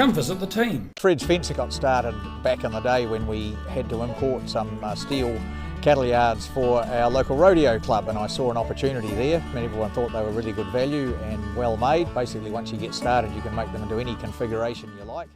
Come visit the team. Fred's Fencer got started back in the day when we had to import some steel cattle yards for our local rodeo club, and I saw an opportunity there. I mean, everyone thought they were really good value and well made. Basically, once you get started, you can make them into any configuration you like.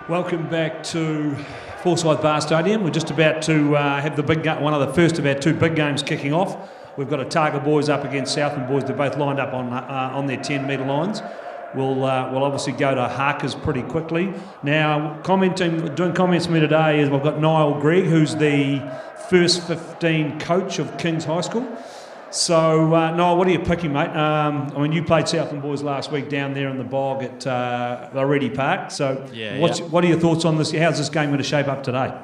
Welcome back to Forsyth Bar Stadium. We're just about to have the big one of the first of our two big games kicking off. We've got Otago boys up against Southland boys. They're both lined up on their 10-metre lines. We'll obviously go to Harkers pretty quickly. Now, doing comments with me today is we've got Niall Gregg, who's the first 15 coach of Kings High School. So, Niall, what are you picking, mate? I mean, you played Southland boys last week down there in the bog at Already Park. So, what are your thoughts on this? How's this game going to shape up today?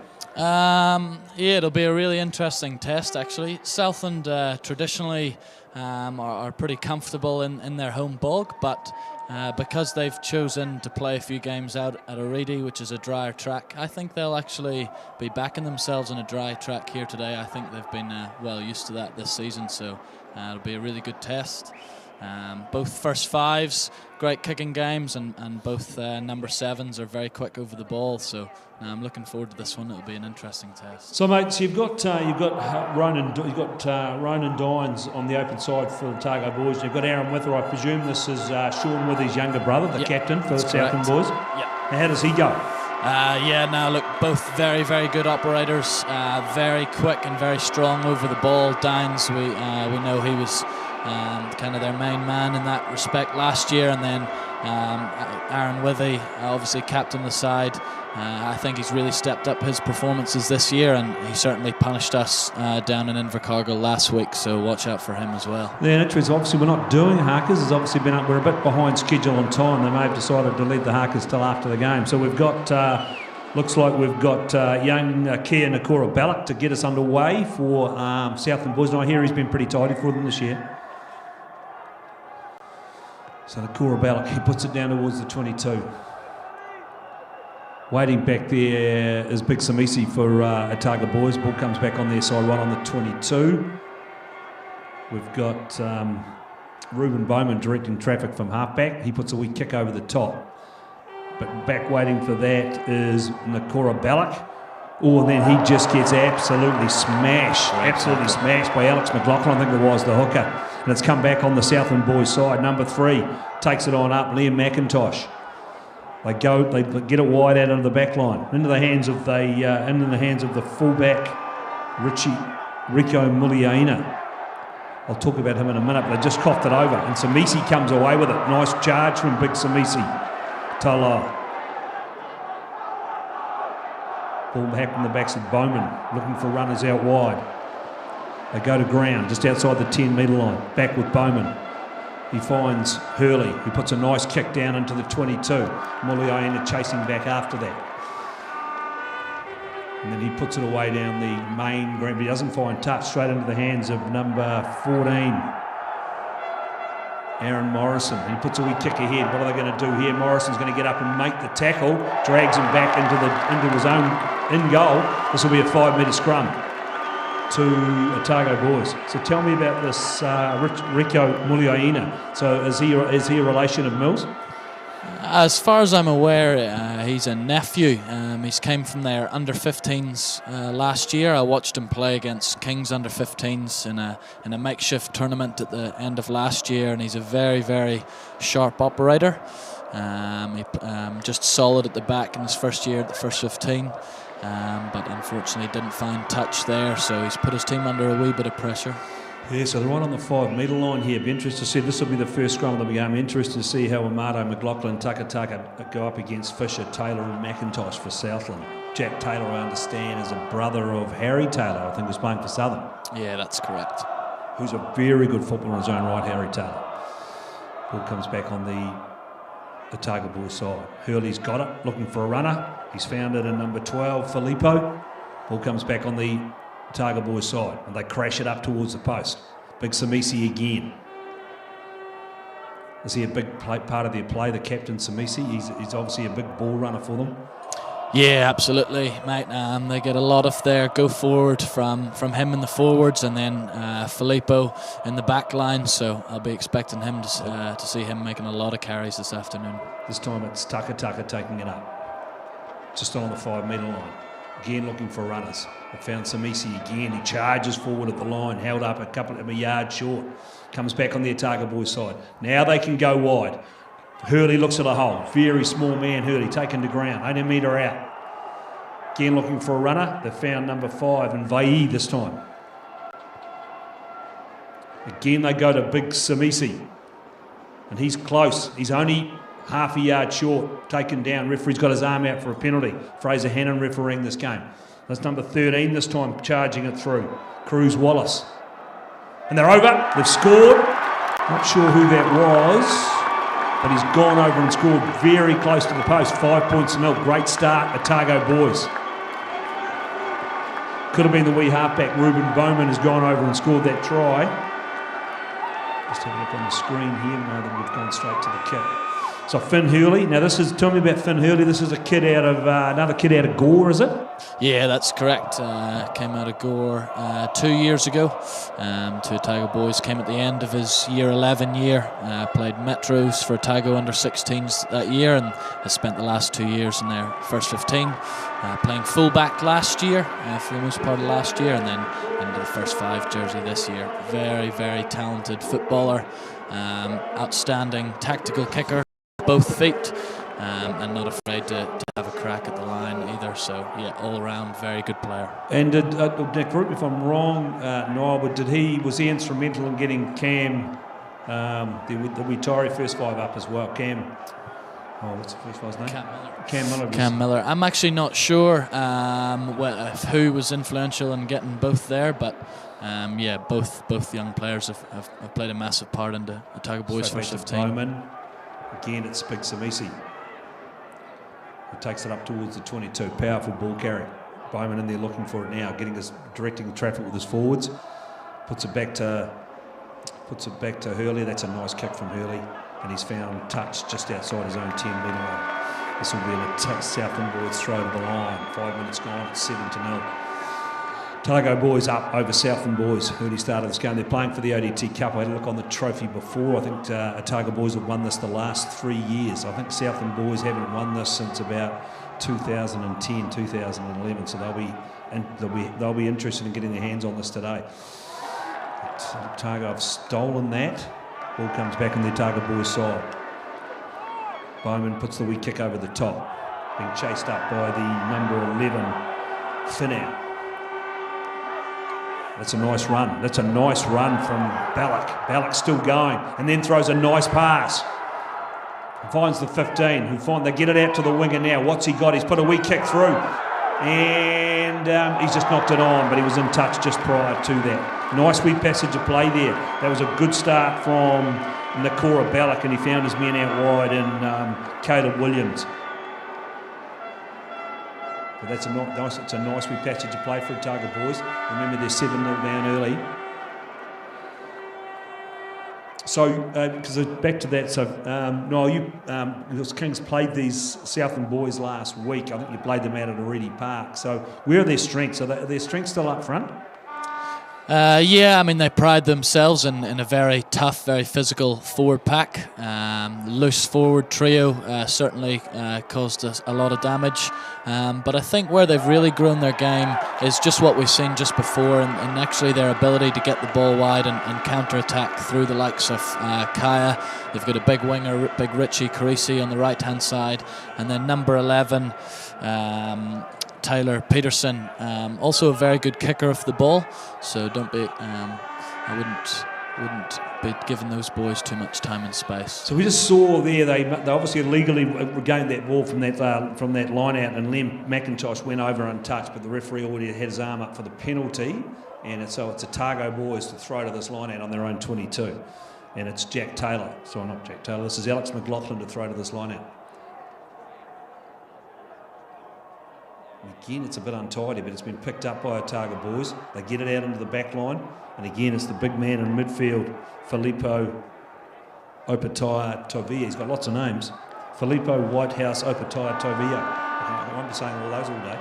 It'll be a really interesting test, actually. Southland traditionally are pretty comfortable in their home bog, but because they've chosen to play a few games out at Oridi, which is a drier track, I think they'll actually be backing themselves on a dry track here today. I think they've been well used to that this season, so it'll be a really good test. Both first fives, great kicking games, and both number sevens are very quick over the ball, so I'm looking forward to this one. It'll be an interesting test. So, mate, so you've got Ronan Dines on the open side for the Otago boys. You've got Aaron Wither. I presume this is Sean Wither's younger brother, the captain for the Southland boys. Yeah. How does he go? Look, both very, very good operators, very quick and very strong over the ball. Dines, we know he was kind of their main man in that respect last year, and then Aaron Withy obviously captained the side. I think he's really stepped up his performances this year, and he certainly punished us down in Invercargill last week, so watch out for him as well. Yeah, interesting. Obviously, we're not doing Harkers. It's obviously been we're a bit behind schedule on time. They may have decided to leave the Harkers till after the game. So we've got, looks like we've got young Kia Nakora Ballack to get us underway for Southland boys. And I hear he's been pretty tidy for them this year. So Nakora Ballack, he puts it down towards the 22. Waiting back there is Big Samisi for Otago boys. Ball comes back on their side, right on the 22. We've got Reuben Bowman directing traffic from halfback. He puts a wee kick over the top. But back waiting for that is Nakora Ballack. Oh, and then he just gets absolutely smashed by Alex McLaughlin, I think it was, the hooker. And it's come back on the Southland boys' side. Number 3 takes it on up, Liam McIntosh. They get it wide out into the back line, into the hands of the fullback, Rico Muliaina. I'll talk about him in a minute, but they just coughed it over, and Samisi comes away with it. Nice charge from Big Samisi. Tala. Ball back in the backs of Bowman, looking for runners out wide. They go to ground, just outside the 10-metre line. Back with Bowman. He finds Hurley, who puts a nice kick down into the 22. Muliaina chasing back after that. And then he puts it away down the main ground, but he doesn't find touch. Straight into the hands of number 14, Aaron Morrison. He puts a wee kick ahead. What are they going to do here? Morrison's going to get up and make the tackle. Drags him back into his own in goal. This will be a 5-metre scrum to Otago boys. So tell me about this Rico Muliaina. So is he a relation of Mills? As far as I'm aware, he's a nephew. He's came from their under-15s last year. I watched him play against Kings under-15s in a makeshift tournament at the end of last year, and he's a very, very sharp operator. Just solid at the back in his first year at the first 15. But unfortunately didn't find touch there, so he's put his team under a wee bit of pressure. Yeah, so they're right on the 5-metre line here. Be interested to see, this will be the first scrum of the game. Interested to see how Amato, McLaughlin and Takataka go up against Fisher, Taylor and McIntosh for Southland. Jack Taylor, I understand, is a brother of Harry Taylor, I think was playing for Southern. Yeah, that's correct. Who's a very good footballer in his own right, Harry Taylor. Ball comes back on the Otago boys side. Hurley's got it, looking for a runner. He's found it in number 12, Filippo. Ball comes back on the Otago boys side, and they crash it up towards the post. Big Samisi again. Is he a big part of their play, the captain Samisi? He's obviously a big ball runner for them. Yeah, absolutely, mate. They get a lot of their go forward from him in the forwards, and then Filippo in the back line. So I'll be expecting him to see him making a lot of carries this afternoon. This time it's Tucker taking it up, just on the 5 metre line. Again looking for runners. They found Samisi again. He charges forward at the line, held up a couple of yards short. Comes back on the Otago boys side. Now they can go wide. Hurley looks at a hole. Very small man, Hurley, taken to ground. 80 metre out. Again looking for a runner. They found number 5 and Vai this time. Again they go to big Samisi. And he's close. He's only half a yard short. Taken down. Referee's got his arm out for a penalty. Fraser Hannon refereeing this game. That's number 13 this time, charging it through. Cruz Wallace. And they're over. They've scored. Not sure who that was. But he's gone over and scored very close to the post. 5 points to nil. Great start, Otago boys. Could have been the wee halfback. Ruben Bowman has gone over and scored that try. Just have a look on the screen here. Now that we've gone straight to the kick. So Finn Hurley. Now tell me about Finn Hurley. This is a kid out of another kid out of Gore, is it? Yeah, that's correct. Came out of Gore 2 years ago to Otago boys. Came at the end of his year 11 year. Played Metros for Otago under 16s that year, and has spent the last 2 years in their first 15. Playing fullback last year for the most part of last year, and then into the first 5 jersey this year. Very, very talented footballer. Outstanding tactical kicker. Both feet, and not afraid to have a crack at the line either. So yeah, all round very good player. And Nick, correct me if I'm wrong, Noel, but was he instrumental in getting Cam, the Witari first 5 up as well? Cam, what's the first guy's name? Cam Miller. I'm actually not sure who was influential in getting both there, but yeah, both young players have played a massive part in the Otago boys first 15. Bowman. Again, it's Big Samisi. He takes it up towards the 22. Powerful ball carry. Bowman in there looking for it now, directing traffic with his forwards. Puts it back to Hurley. That's a nice kick from Hurley, and he's found touch just outside his own 10 metre line. This will be a Southland boys throw to the line. 5 minutes gone. It's 7-0. Otago boys up over Southland boys. Early start of this game. They're playing for the ODT Cup. I had a look on the trophy before. I think Otago boys have won this the last 3 years. I think Southland boys haven't won this since about 2010, 2011. So they'll be interested in getting their hands on this today. Otago have stolen that. Ball comes back on the Otago boys side. Bowman puts the wee kick over the top. Being chased up by the number 11 Finau. That's a nice run. That's a nice run from Ballack. Ballack's still going, and then throws a nice pass. Finds the 15, they get it out to the winger now. What's he got? He's put a wee kick through, and he's just knocked it on, but he was in touch just prior to that. Nice wee passage of play there. That was a good start from Nakora Ballack, and he found his men out wide in Caleb Williams. But it's a nice wee passage to play for Otago boys. Remember, they're 7-0 down early. So, because back to that, so Noel, Kings played these Southland boys last week. I think you played them out at Oredi Park. So, where are their strengths? Are their strengths still up front? Yeah, I mean, they pride themselves in a very tough, very physical forward pack. Loose forward trio certainly caused us a lot of damage. But I think where they've really grown their game is just what we've seen just before, and actually their ability to get the ball wide and counter-attack through the likes of Kaya. They've got a big winger, big Richie Carisi on the right-hand side, and then number 11, Tyler Peterson, also a very good kicker of the ball. So don't be, I wouldn't be giving those boys too much time and space. So we just saw there they obviously illegally regained that ball from that line out, and Lem McIntosh went over untouched, but the referee already had his arm up for the penalty, and so it's Otago boys to throw to this line out on their own 22. And it's Jack Taylor. Sorry, not Jack Taylor. This is Alex McLaughlin to throw to this line out. Again, it's a bit untidy, but it's been picked up by Otago boys. They get it out into the back line. And again, it's the big man in midfield, Filippo Opatai Tovia. He's got lots of names. Filippo Whitehouse Opatai Tovia. I won't be saying all those all day.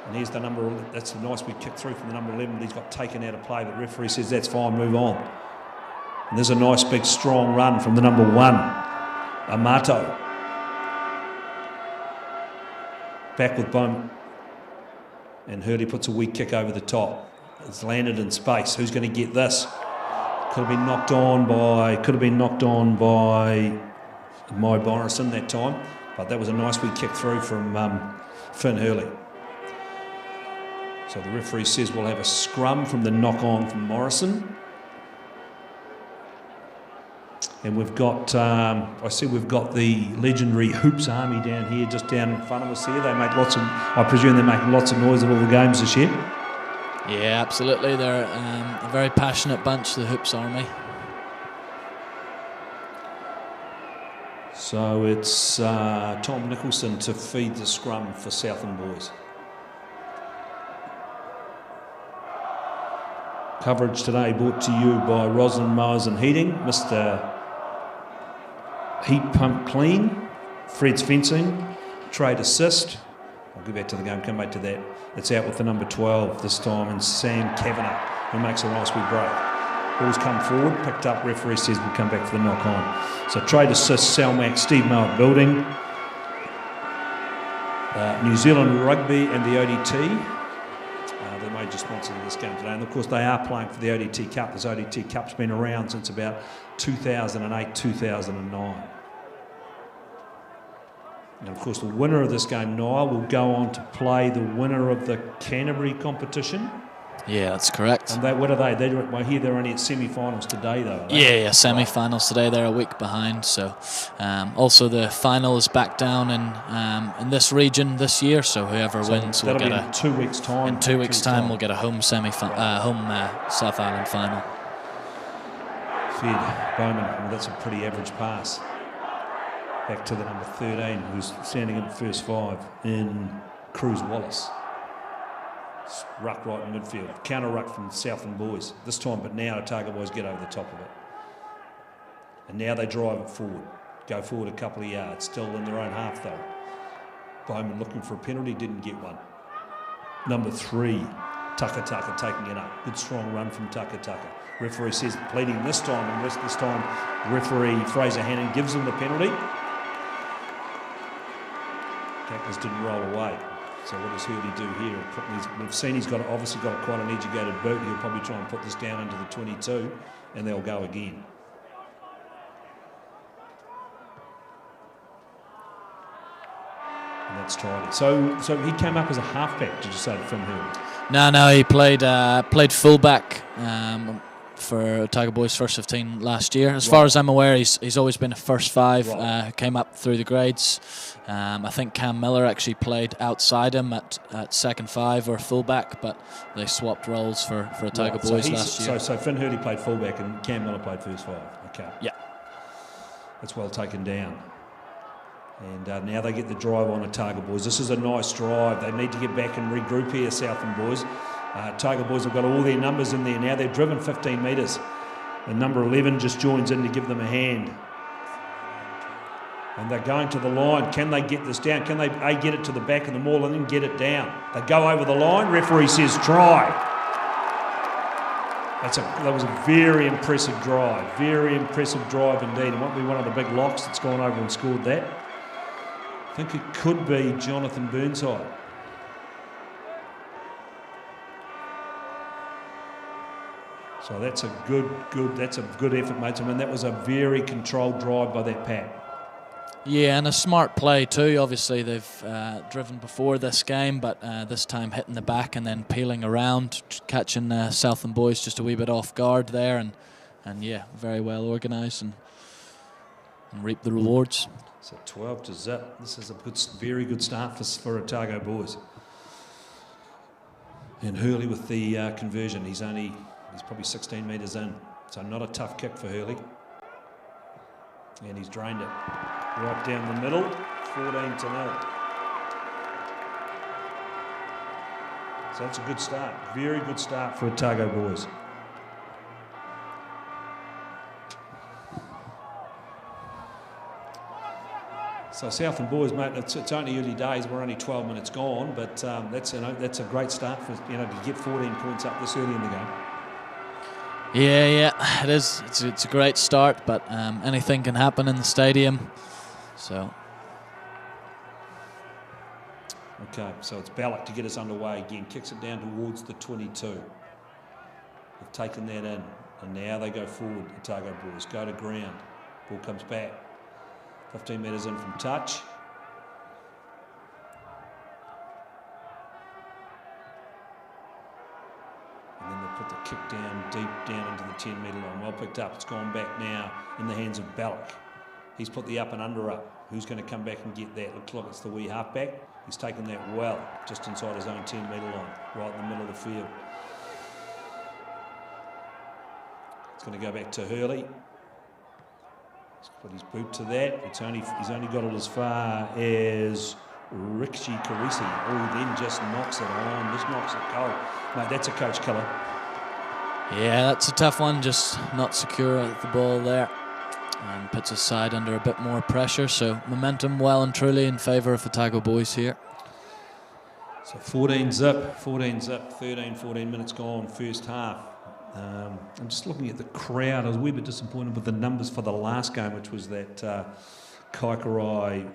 And here's the number, that's a nice big kick through from the number 11, but he's got taken out of play. But the referee says that's fine, move on. And there's a nice big strong run from the number 1, Amato. Back with Bowman. And Hurley puts a weak kick over the top. It's landed in space. Who's going to get this? Could have been knocked on by Mai Morrison that time. But that was a nice wee kick through from Finn Hurley. So the referee says we'll have a scrum from the knock on from Morrison. And we've got, I see we've got the legendary Hoops Army down here, just down in front of us here. They make lots of, I presume they're making lots of noise at all the games this year. Yeah, absolutely. They're a very passionate bunch, the Hoops Army. So it's Tom Nicholson to feed the scrum for Southland boys. Coverage today brought to you by Roslyn Mowers and Heating, Mr. Heat Pump Clean, Fred's Fencing, Trade Assist. I'll go back to the game, come back to that. It's out with the number 12 this time, and Sam Kavanagh, who makes a nice wee break. Ball's come forward, picked up, referee says we'll come back for the knock on. So Trade Assist, Salmac, Steve Mowat Building, New Zealand Rugby and the ODT. The major sponsors of this game today, and of course they are playing for the ODT Cup. This ODT Cup's been around since about 2008, 2009. And of course the winner of this game, Niall, will go on to play the winner of the Canterbury competition. Yeah, that's correct. And what are they? I hear they're only at semi-finals today, though. Yeah, semi-finals today. They're a week behind. So, also the final is back down in this region this year. So whoever wins will get in 2 weeks' time. In 2 weeks' time, we'll get a home South Island final. Fed Bowman. Well, that's a pretty average pass. Back to the number 13, who's standing in the first 5 in Cruz Wallace. Ruck right in midfield. Counter ruck from Southland boys. This time, but now Otago boys get over the top of it. And now they drive it forward. Go forward a couple of yards. Still in their own half though. Bowman looking for a penalty, didn't get one. Number 3, Tucker taking it up. Good strong run from Tucker. Referee says pleading this time, and this time referee Fraser Hannon gives them the penalty. Tackles didn't roll away. So what does Hurley do here? We've seen he's obviously got quite an educated boot. He'll probably try and put this down into the 22, and they'll go again. And that's tidy. So he came up as a halfback, did you say, Finn Hurley? No, he played fullback for Otago Boys first 15 last year. As far as I'm aware, he's always been a first 5. Came up through the grades. I think Cam Miller actually played outside him at second 5 or fullback, but they swapped roles for Otago Boys last year. So Finn Hurley played fullback and Cam Miller played first 5. Okay. Yeah. That's well taken down. And now they get the drive on Otago Boys. This is a nice drive. They need to get back and regroup here, Southland boys. Otago boys have got all their numbers in there now. They've driven 15 metres. The number 11 just joins in to give them a hand. And they're going to the line. Can they get this down? Can they get it to the back of the maul and then get it down? They go over the line. Referee says try. That was a very impressive drive. Very impressive drive indeed. It won't be one of the big locks that's gone over and scored that. I think it could be Jonathan Burnside. So that's a good effort, mates. I mean, that was a very controlled drive by that pack. Yeah, and a smart play too. Obviously, they've driven before this game, but this time hitting the back and then peeling around, catching Southland boys just a wee bit off guard there, and yeah, very well organised and reap the rewards. So 12 to zip. This is a very good start for Otago boys. And Hurley with the conversion. He's probably 16 metres in. So not a tough kick for Hurley. And he's drained it right down the middle, 14-0. So that's a good start, very good start for Otago boys. So Southland boys, mate, it's only early days. We're only 12 minutes gone, but that's a great start for to get 14 points up this early in the game. Yeah, it is. It's a great start, but anything can happen in the stadium. So. Okay, so it's Ballack to get us underway again. Kicks it down towards the 22. They've taken that in, and now they go forward. Otago boys go to ground. Ball comes back. 15 metres in from touch. And then they put the kick down, deep down into the 10-metre line. Well picked up. It's gone back now in the hands of Ballack. He's put the up and under up. Who's going to come back and get that? Looks like it's the wee halfback. He's taken that well, just inside his own 10-metre line, right in the middle of the field. It's going to go back to Hurley. He's put his boot to that. He's only got it as far as Rishi Carisi. Oh, then just knocks it on. Just knocks it cold. Mate, that's a coach killer. Yeah, that's a tough one. Just not secure at the ball there. And puts his side under a bit more pressure. So momentum well and truly in favour of Otago boys here. So 14 zip, 14 minutes gone, first half. I'm just looking at the crowd. I was a wee bit disappointed with the numbers for the last game, which was that Kaikorai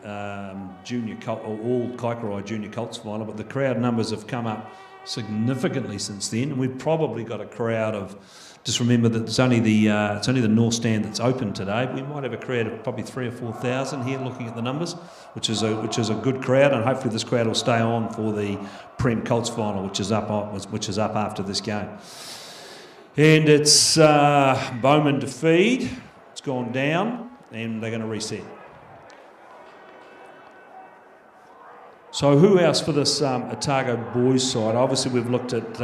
Junior all Kaikorai Junior Colts final. But the crowd numbers have come up significantly since then, and we've probably got a crowd of. Just remember that it's only the North Stand that's open today. We might have a crowd of probably 3,000 or 4,000 here, looking at the numbers, which is a good crowd, and hopefully this crowd will stay on for the Prem Colts final, which is up after this game. And it's Bowman to feed. It's gone down, and they're going to reset. So who else for this Otago boys side? Obviously we've looked at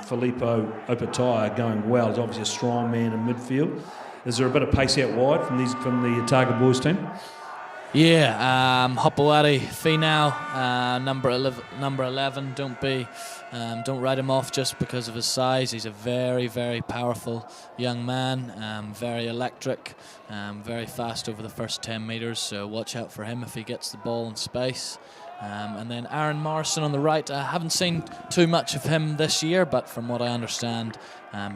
Filippo Opatai going well. He's obviously a strong man in midfield. Is there a bit of pace out wide from the Otago boys team? Yeah, Hopewadi Finau, number 11. Don't write him off just because of his size. He's a very, very powerful young man, very electric, very fast over the first 10 metres. So watch out for him if he gets the ball in space. And then Aaron Morrison on the right. I haven't seen too much of him this year, but from what I understand,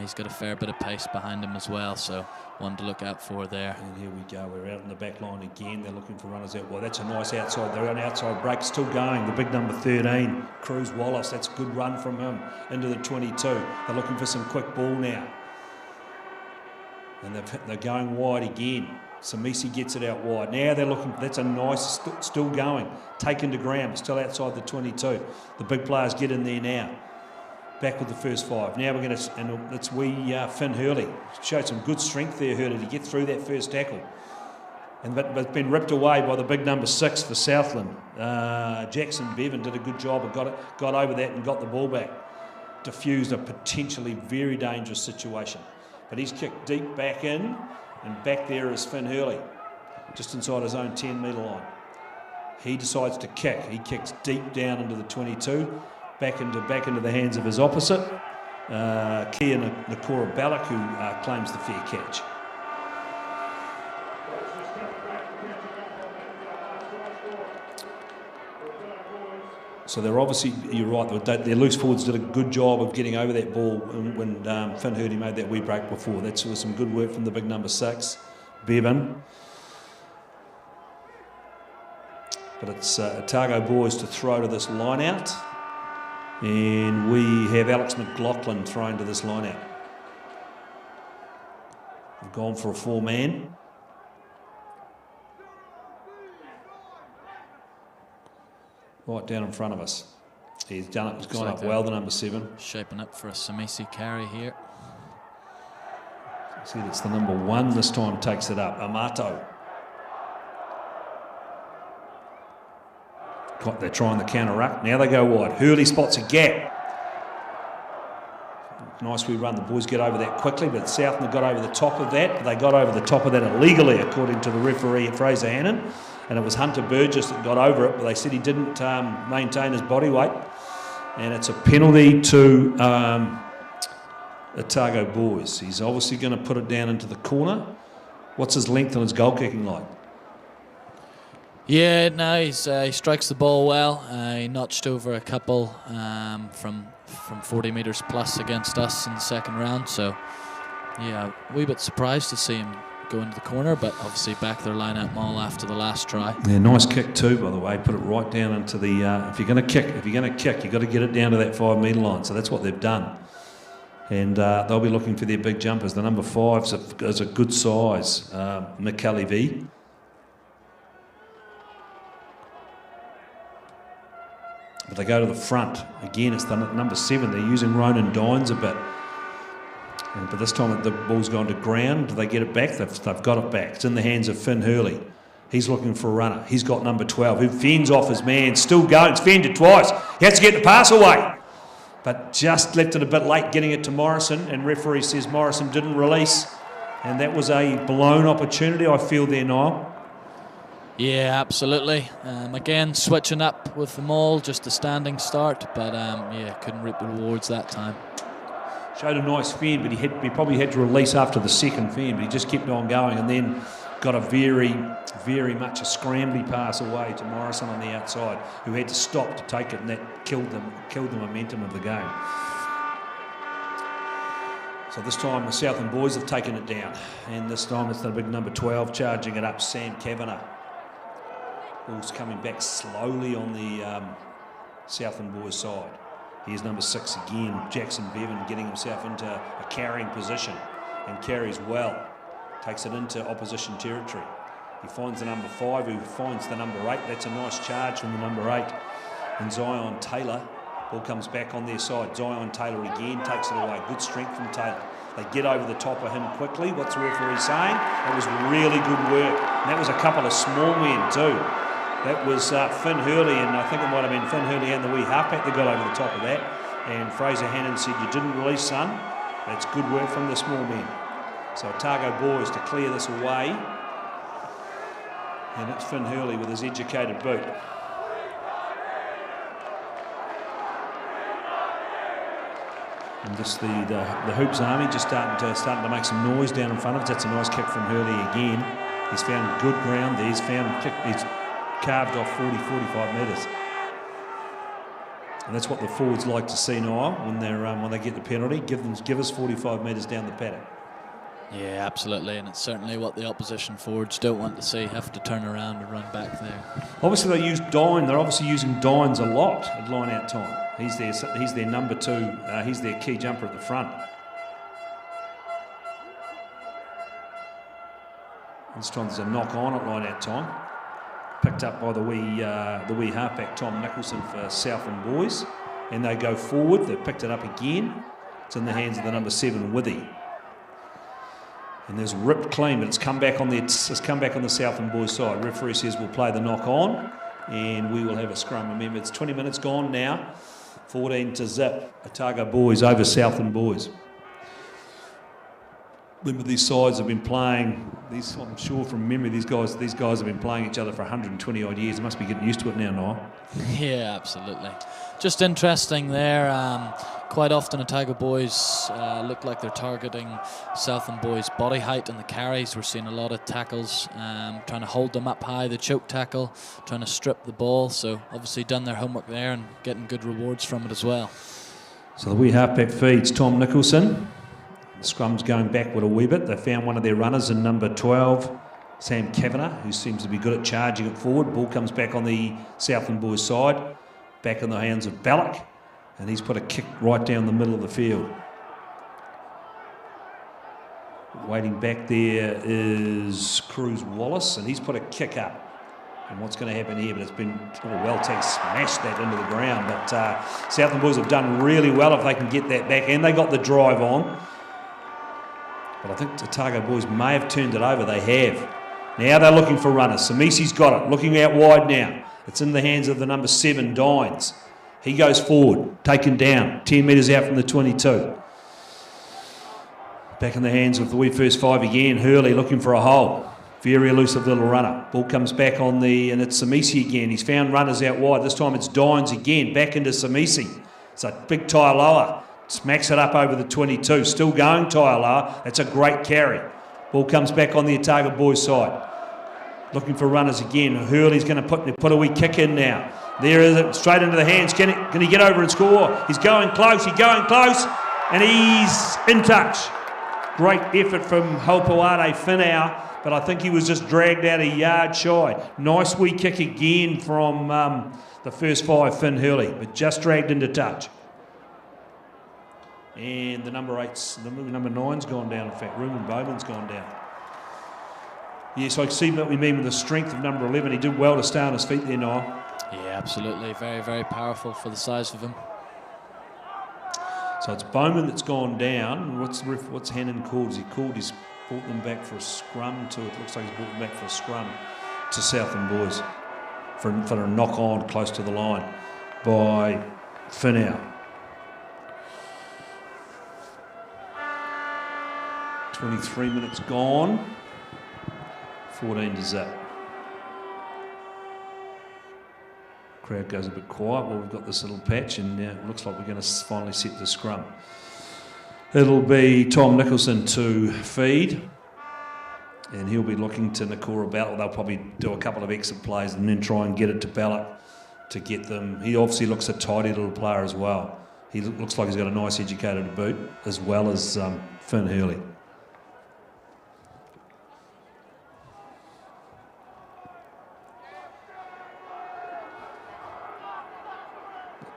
he's got a fair bit of pace behind him as well, so one to look out for there. And here we go, we're out in the back line again. They're looking for runners out. Well, that's a nice outside. They're on outside break, still going. The big number 13, Cruz Wallace. That's a good run from him into the 22. They're looking for some quick ball now. And they're going wide again. Samisi gets it out wide. Now they're looking, that's a nice, still going. Taken to ground, still outside the 22. The big players get in there now. Back with the first five. Now we're going to, and it's Finn Hurley. Showed some good strength there, Hurley, to get through that first tackle. But it's been ripped away by the big number 6 for Southland. Jackson Bevan did a good job and got over that and got the ball back. Diffused a potentially very dangerous situation. But he's kicked deep back in. And back there is Finn Hurley, just inside his own 10-metre line. He decides to kick. He kicks deep down into the 22, back into the hands of his opposite, Kia Nakora Ballack, who claims the fair catch. So they're obviously, you're right, their loose forwards did a good job of getting over that ball when Finn Hurley made that wee break before. That was some good work from the big number 6, Bevan. But it's Otago boys to throw to this line out. And we have Alex McLaughlin thrown to this line out. We've gone for a 4-man. Right down in front of us. He's done it. He's gone up well, the number 7. Shaping up for a Samisi carry here. See, that's the number 1 this time, takes it up. Amato. They're trying the counter ruck. Now they go wide. Hurley spots a gap. Nice wee run. The boys get over that quickly, but Southland got over the top of that. But they got over the top of that illegally, according to the referee, Fraser Hannon. And it was Hunter Burgess that got over it, but they said he didn't maintain his body weight. And it's a penalty to Otago boys. He's obviously going to put it down into the corner. What's his length on his goal kicking like? Yeah, no, he strikes the ball well. He notched over a couple from 40 metres plus against us in the second round. So, yeah, a wee bit surprised to see him go into the corner, but obviously back their line-out maul after the last try. Yeah, nice kick too, by the way. Put it right down into the. If you're going to kick, you've got to get it down to that 5 metre line. So that's what they've done, and they'll be looking for their big jumpers. The number 5 is a good size, McCully V. But they go to the front. Again, it's the number 7. They're using Ronan Dines a bit. But this time the ball's gone to ground. Do they get it back? They've got it back. It's in the hands of Finn Hurley. He's looking for a runner. He's got number 12, who fends off his man. Still going. It's fended twice. He has to get the pass away. But just left it a bit late getting it to Morrison. And referee says Morrison didn't release. And that was a blown opportunity, I feel, there, Niall. Yeah, absolutely. Again, switching up with the maul, just a standing start, but yeah, couldn't reap the rewards that time. Showed a nice fend, but he probably had to release after the second fend, but he just kept on going and then got a very, very much a scrambly pass away to Morrison on the outside, who had to stop to take it, and that killed the momentum of the game. So this time the Southland boys have taken it down, and this time it's the big number 12 charging it up, Sam Kavanagh. Ball's coming back slowly on the Southland boys' side. Here's number 6 again, Jackson Bevan, getting himself into a carrying position and carries well. Takes it into opposition territory. He finds the number 5, who finds the number 8. That's a nice charge from the number 8. And Zion Taylor, ball comes back on their side. Zion Taylor again takes it away. Good strength from Taylor. They get over the top of him quickly. What's the referee saying? That was really good work. And that was a couple of small men too. That was Finn Hurley, and I think it might have been Finn Hurley and the wee halfback that got over the top of that. And Fraser Hannon said, "You didn't release, son." That's good work from the small men. So Otago boys to clear this away. And it's Finn Hurley with his educated boot. And just the Hoops Army just starting to make some noise down in front of us. That's a nice kick from Hurley again. He's found good ground there. He's carved off 40-45 metres. And that's what the forwards like to see now when they get the penalty. Give us 45 metres down the paddock. Yeah, absolutely, and it's certainly what the opposition forwards don't want to see, have to turn around and run back there. Obviously they use Dine. They're obviously using Dines a lot at line-out time. He's their number 2. He's their key jumper at the front. This time there's a knock-on at line-out time. Picked up by the wee halfback Tom Nicholson for Southland boys, and they go forward. They've picked it up again. It's in the hands of the number 7 Withy, and there's ripped clean, but it's come back on the Southland boys' side. Referee says we'll play the knock on, and we will have a scrum. Remember, it's 20 minutes gone now. 14-0. Otago boys over Southland boys. Remember, these sides have been playing. I'm sure from memory, these guys have been playing each other for 120 odd years. They must be getting used to it now, Noel. Yeah, absolutely. Just interesting there. Quite often, Otago boys look like they're targeting Southland boys' body height in the carries. We're seeing a lot of tackles, trying to hold them up high, the choke tackle, trying to strip the ball. So obviously done their homework there and getting good rewards from it as well. So the wee halfback feeds Tom Nicholson. The scrum's going backward a wee bit. They found one of their runners in number 12, Sam Kavanagh, who seems to be good at charging it forward. Ball comes back on the Southland boys' side, back in the hands of Ballack, and he's put a kick right down the middle of the field. Waiting back there is Cruz Wallace, and he's put a kick up. And what's going to happen here? But it's been well tagged, smashed that into the ground. But Southland boys have done really well if they can get that back, and they got the drive on. But I think the Otago boys may have turned it over. They have. Now they're looking for runners. Samisi's got it. Looking out wide now. It's in the hands of the number 7, Dines. He goes forward, taken down, 10 metres out from the 22. Back in the hands of the wee first five again. Hurley looking for a hole. Very elusive little runner. Ball comes back on the, and it's Samisi again. He's found runners out wide. This time it's Dines again. Back into Samisi. It's a big tyre lower. Smacks it up over the 22. Still going tyre lower. That's a great carry. Ball comes back on the Otago boys' side. Looking for runners again. Hurley's going to put a wee kick in now. There is it, straight into the hands. Can he get over and score? He's going close. And he's in touch. Great effort from Hopoate Finau, but I think he was just dragged out a yard shy. Nice wee kick again from the first five, Finn Hurley, but just dragged into touch. And the number 9's gone down, in fact. Ruben Bowman's gone down. Yes, I see what we mean with the strength of number 11. He did well to stay on his feet there, Niall. Yeah, absolutely. Very, very powerful for the size of him. So it's Bowman that's gone down. What's Hannon called? He's brought them back for a scrum to, it looks like he's brought them back for a scrum to Southland boys for a knock on close to the line by Finau. 23 minutes gone. 14 to zip. Crowd goes a bit quiet. Well, we've got this little patch, and it looks like we're going to finally set the scrum. It'll be Tom Nicholson to feed, and he'll be looking to Nakora Ballot. They'll probably do a couple of exit plays and then try and get it to Ballot to get them. He obviously looks a tidy little player as well. He looks like he's got a nice educated boot, as well as Finn Hurley.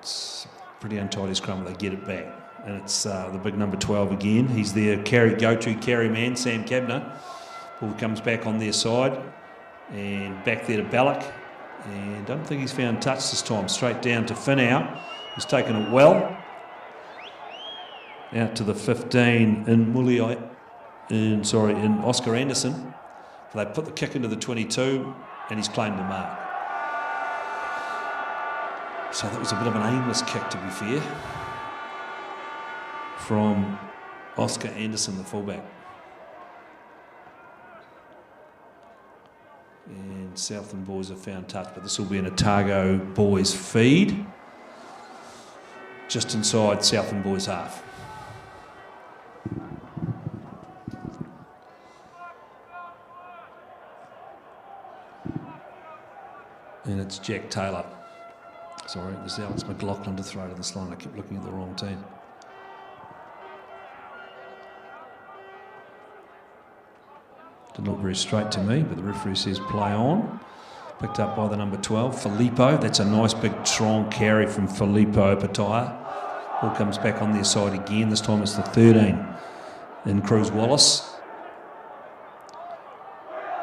It's a pretty untidy scrum, but they get it back. And it's the big number 12 again. He's their go-to carry man, Sam Cabner. Ball comes back on their side. And back there to Ballack. And I don't think he's found touch this time. Straight down to Finau. He's taken it well. Out to the 15 in Oscar Anderson. They put the kick into the 22 and he's claimed the mark. So that was a bit of an aimless kick, to be fair, from Oscar Anderson, the fullback. And Southland boys have found touch, but this will be an Otago boys feed. Just inside Southland boys half. And it's Jack Taylor. Sorry, it was Alex McLaughlin to throw to this line. I kept looking at the wrong team. Didn't look very straight to me, but the referee says play on. Picked up by the number 12, Filippo. That's a nice big strong carry from Filippo Pataya. Ball comes back on their side again. This time it's the 13 in Cruz Wallace.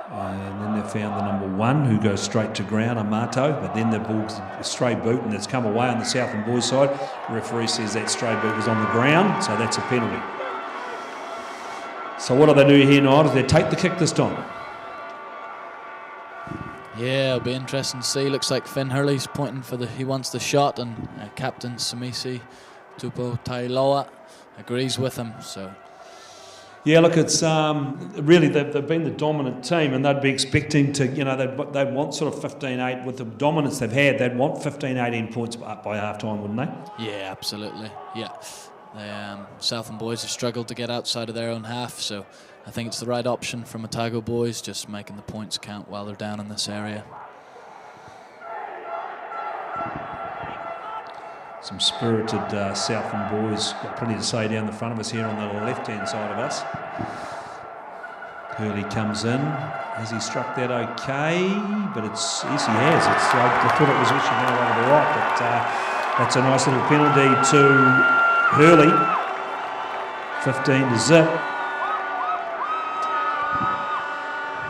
And then they found the number 1 who goes straight to ground, Amato, but then the ball's a stray boot and it's come away on the Southland boys side. The referee says that stray boot was on the ground, so that's a penalty. So what do they do here, Niall? Do they take the kick this time? Yeah, it'll be interesting to see. Looks like Finn Hurley's pointing for he wants the shot, and Captain Samisi Tupo Tailoa agrees with him. So. Yeah, look, it's really they've been the dominant team, and they'd be expecting to, they'd want sort of 15-8 with the dominance they've had. They'd want 15-18 points up by half-time, wouldn't they? Yeah, absolutely. Yeah, Southland boys have struggled to get outside of their own half, so I think it's the right option from Otago boys, just making the points count while they're down in this area. Some spirited Southland boys, got plenty to say down the front of us here on the left-hand side of us. Hurley comes in. Has he struck that okay? But yes, he has. I thought it was actually going over the right, but that's a nice little penalty to Hurley. 15 to zip.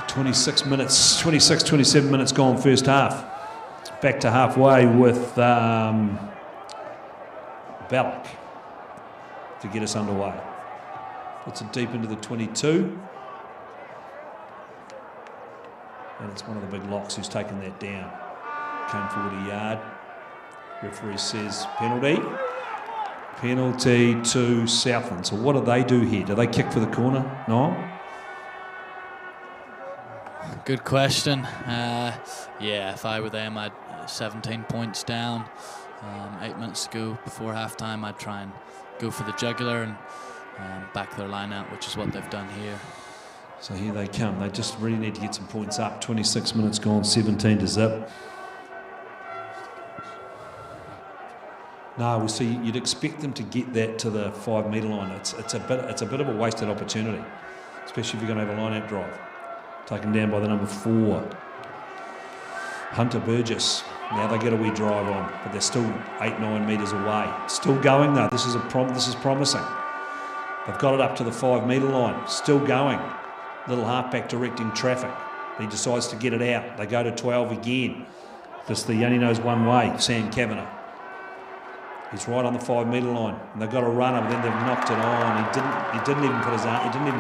27 minutes gone first half. Back to halfway with Ballack to get us underway. Puts it deep into the 22. And it's one of the big locks who's taken that down. Came forward a yard. Referee says penalty. Penalty to Southland. So what do they do here? Do they kick for the corner? No? Good question. Yeah, if I were them, I'd 17 points down. 8 minutes to go before half-time, I'd try and go for the jugular and back their line out, which is what they've done here. So here they come. They just really need to get some points up. 26 minutes gone, 17 to zip. No, well, see, you'd expect them to get that to the 5 metre line. It's a bit of a wasted opportunity, especially if you're going to have a line-out drive. Taken down by the number 4, Hunter Burgess. Now they get a wee drive on, but they're still 8-9 metres away. Still going though. This is promising. They've got it up to the 5 metre line. Still going. Little halfback directing traffic. He decides to get it out. They go to 12 again. He only knows one way. Sam Kavanagh. He's right on the 5 metre line, and they've got a runner, but then they've knocked it on. He didn't even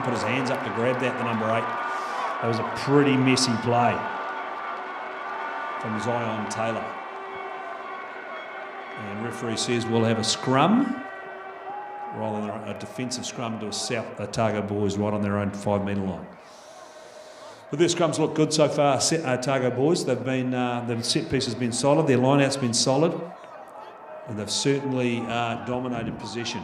put his hands up to grab that. The number 8. That was a pretty messy play from Zion Taylor. And referee says we'll have a scrum, rather than a defensive scrum to a Otago boys right on their own 5 metre line. But their scrums look good so far. Otago boys, their set piece has been solid, their line out's been solid, and they've certainly dominated possession.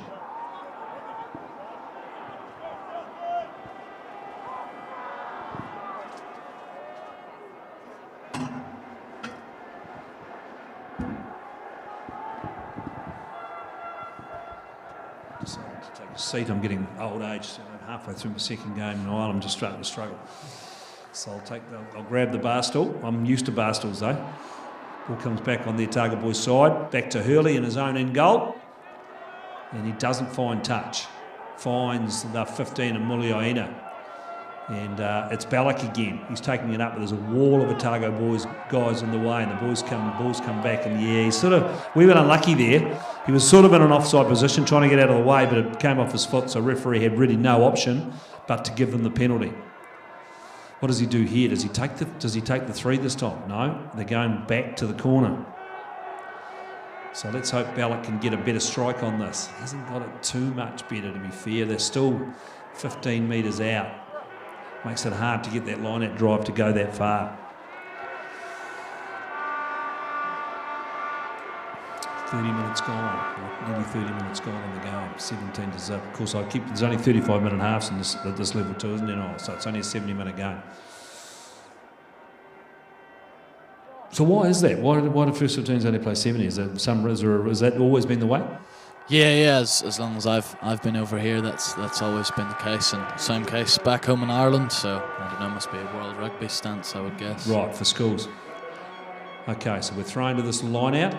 Decided to take a seat. I'm getting old age. So I'm halfway through my second game in Ireland. I'm just starting to struggle. So I'll grab the bar stool. I'm used to bar stools though. Ball comes back on the Otago boys' side. Back to Hurley in his own end goal. And he doesn't find touch. Finds the 15 of Mulioina. And it's Ballack again. He's taking it up, but there's a wall of Otago boys guys in the way, and the balls come back, and yeah, we were unlucky there. He was sort of in an offside position, trying to get out of the way, but it came off his foot, so referee had really no option but to give them the penalty. What does he do here? Does he take the 3 this time? No, they're going back to the corner. So let's hope Ballack can get a better strike on this. He hasn't got it too much better, to be fair. They're still 15 metres out. Makes it hard to get that line-out drive to go that far. 30 minutes gone, nearly 30 minutes gone in the game, 17 to zip. Of course, there's only 35-minute halves at this level too, isn't there? So it's only a 70-minute game. So why is that? Why do first 15s only play 70? Has that always been the way? Yeah. As long as I've been over here, that's always been the case, and same case back home in Ireland. So I don't know, must be a World Rugby stance, I would guess. Right, for schools. Okay, so we're thrown to this line out,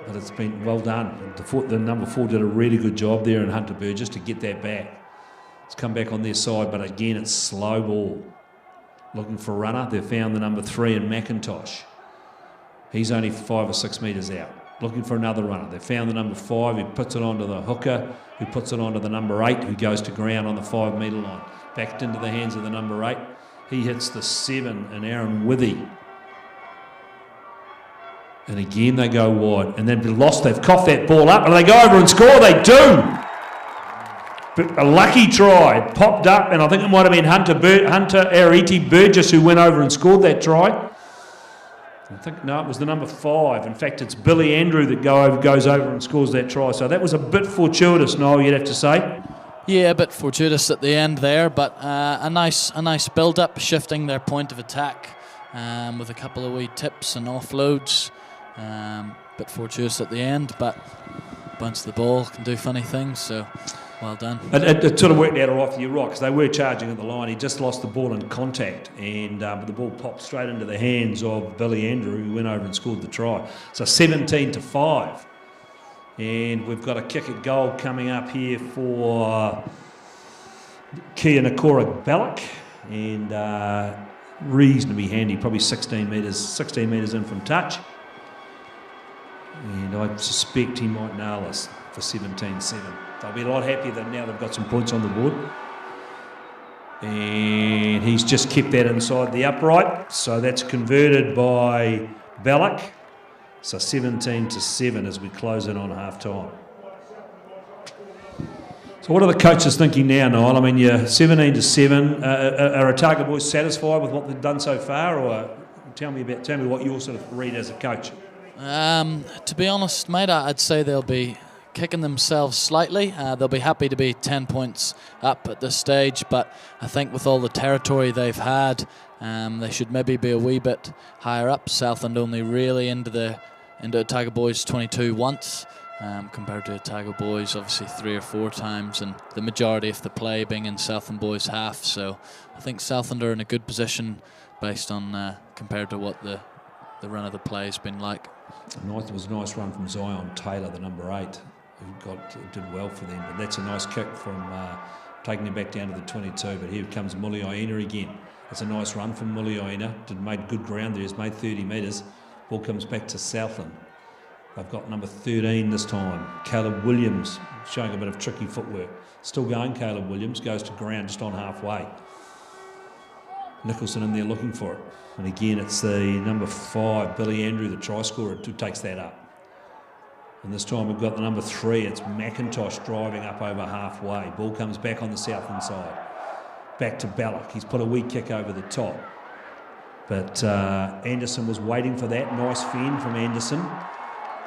but it's been well done. The number 4 did a really good job there in Hunter Burgess to get that back. It's come back on their side, but again it's slow ball. Looking for a runner. They've found the number 3 in McIntosh. He's only 5 or 6 metres out. Looking for another runner. They found the number 5 who puts it onto the hooker, who puts it onto the number 8 who goes to ground on the 5 metre line. Backed into the hands of the number 8. He hits the 7 and Aaron Withy. And again they go wide. And they've coughed that ball up and they go over and score. They do! But a lucky try. It popped up, and I think it might have been Hunter Ariti Burgess who went over and scored that try. It was the number 5. In fact, it's Billy Andrew that goes over and scores that try. So that was a bit fortuitous, Noel, you'd have to say. Yeah, a bit fortuitous at the end there, but a nice build-up, shifting their point of attack with a couple of wee tips and offloads. Bit fortuitous at the end, but bounce the ball can do funny things, so well done. It sort of worked out all right for you, right, because they were charging at the line. He just lost the ball in contact, and the ball popped straight into the hands of Billy Andrew, who went over and scored the try. So 17 to 5. And we've got a kick at goal coming up here for Kia Nakora Ballack, and reasonably handy, probably 16 metres in from touch. And I suspect he might nail us for 17-7. They'll be a lot happier that now they've got some points on the board. And he's just kept that inside the upright. So that's converted by Ballack. So 17-7 as we close in on half-time. So what are the coaches thinking now, Niall? I mean, you're 17-7. Are Otago boys satisfied with what they've done so far, or tell me what you sort of read as a coach? To be honest, mate, I'd say they'll be kicking themselves slightly. They'll be happy to be 10 points up at this stage, but I think with all the territory they've had, they should maybe be a wee bit higher up. Southland only really into Otago boys 22 once. Compared to Otago boys obviously 3 or 4 times, and the majority of the play being in Southland boys half, so I think Southland are in a good position based on compared to what the run of the play has been like. It was a nice run from Zion Taylor, the number 8, who did well for them, but that's a nice kick from taking him back down to the 22, but here comes Muliaina again. That's a nice run from Muliaina, made good ground there, he's made 30 metres, ball comes back to Southland. They've got number 13 this time, Caleb Williams, showing a bit of tricky footwork. Still going, Caleb Williams, goes to ground just on halfway. Nicholson in there looking for it. And again, it's the number 5, Billy Andrew, the try scorer, who takes that up. And this time we've got the number 3, it's McIntosh driving up over halfway. Ball comes back on the Southland side. Back to Ballack, he's put a wee kick over the top. But Anderson was waiting for that, nice fend from Anderson.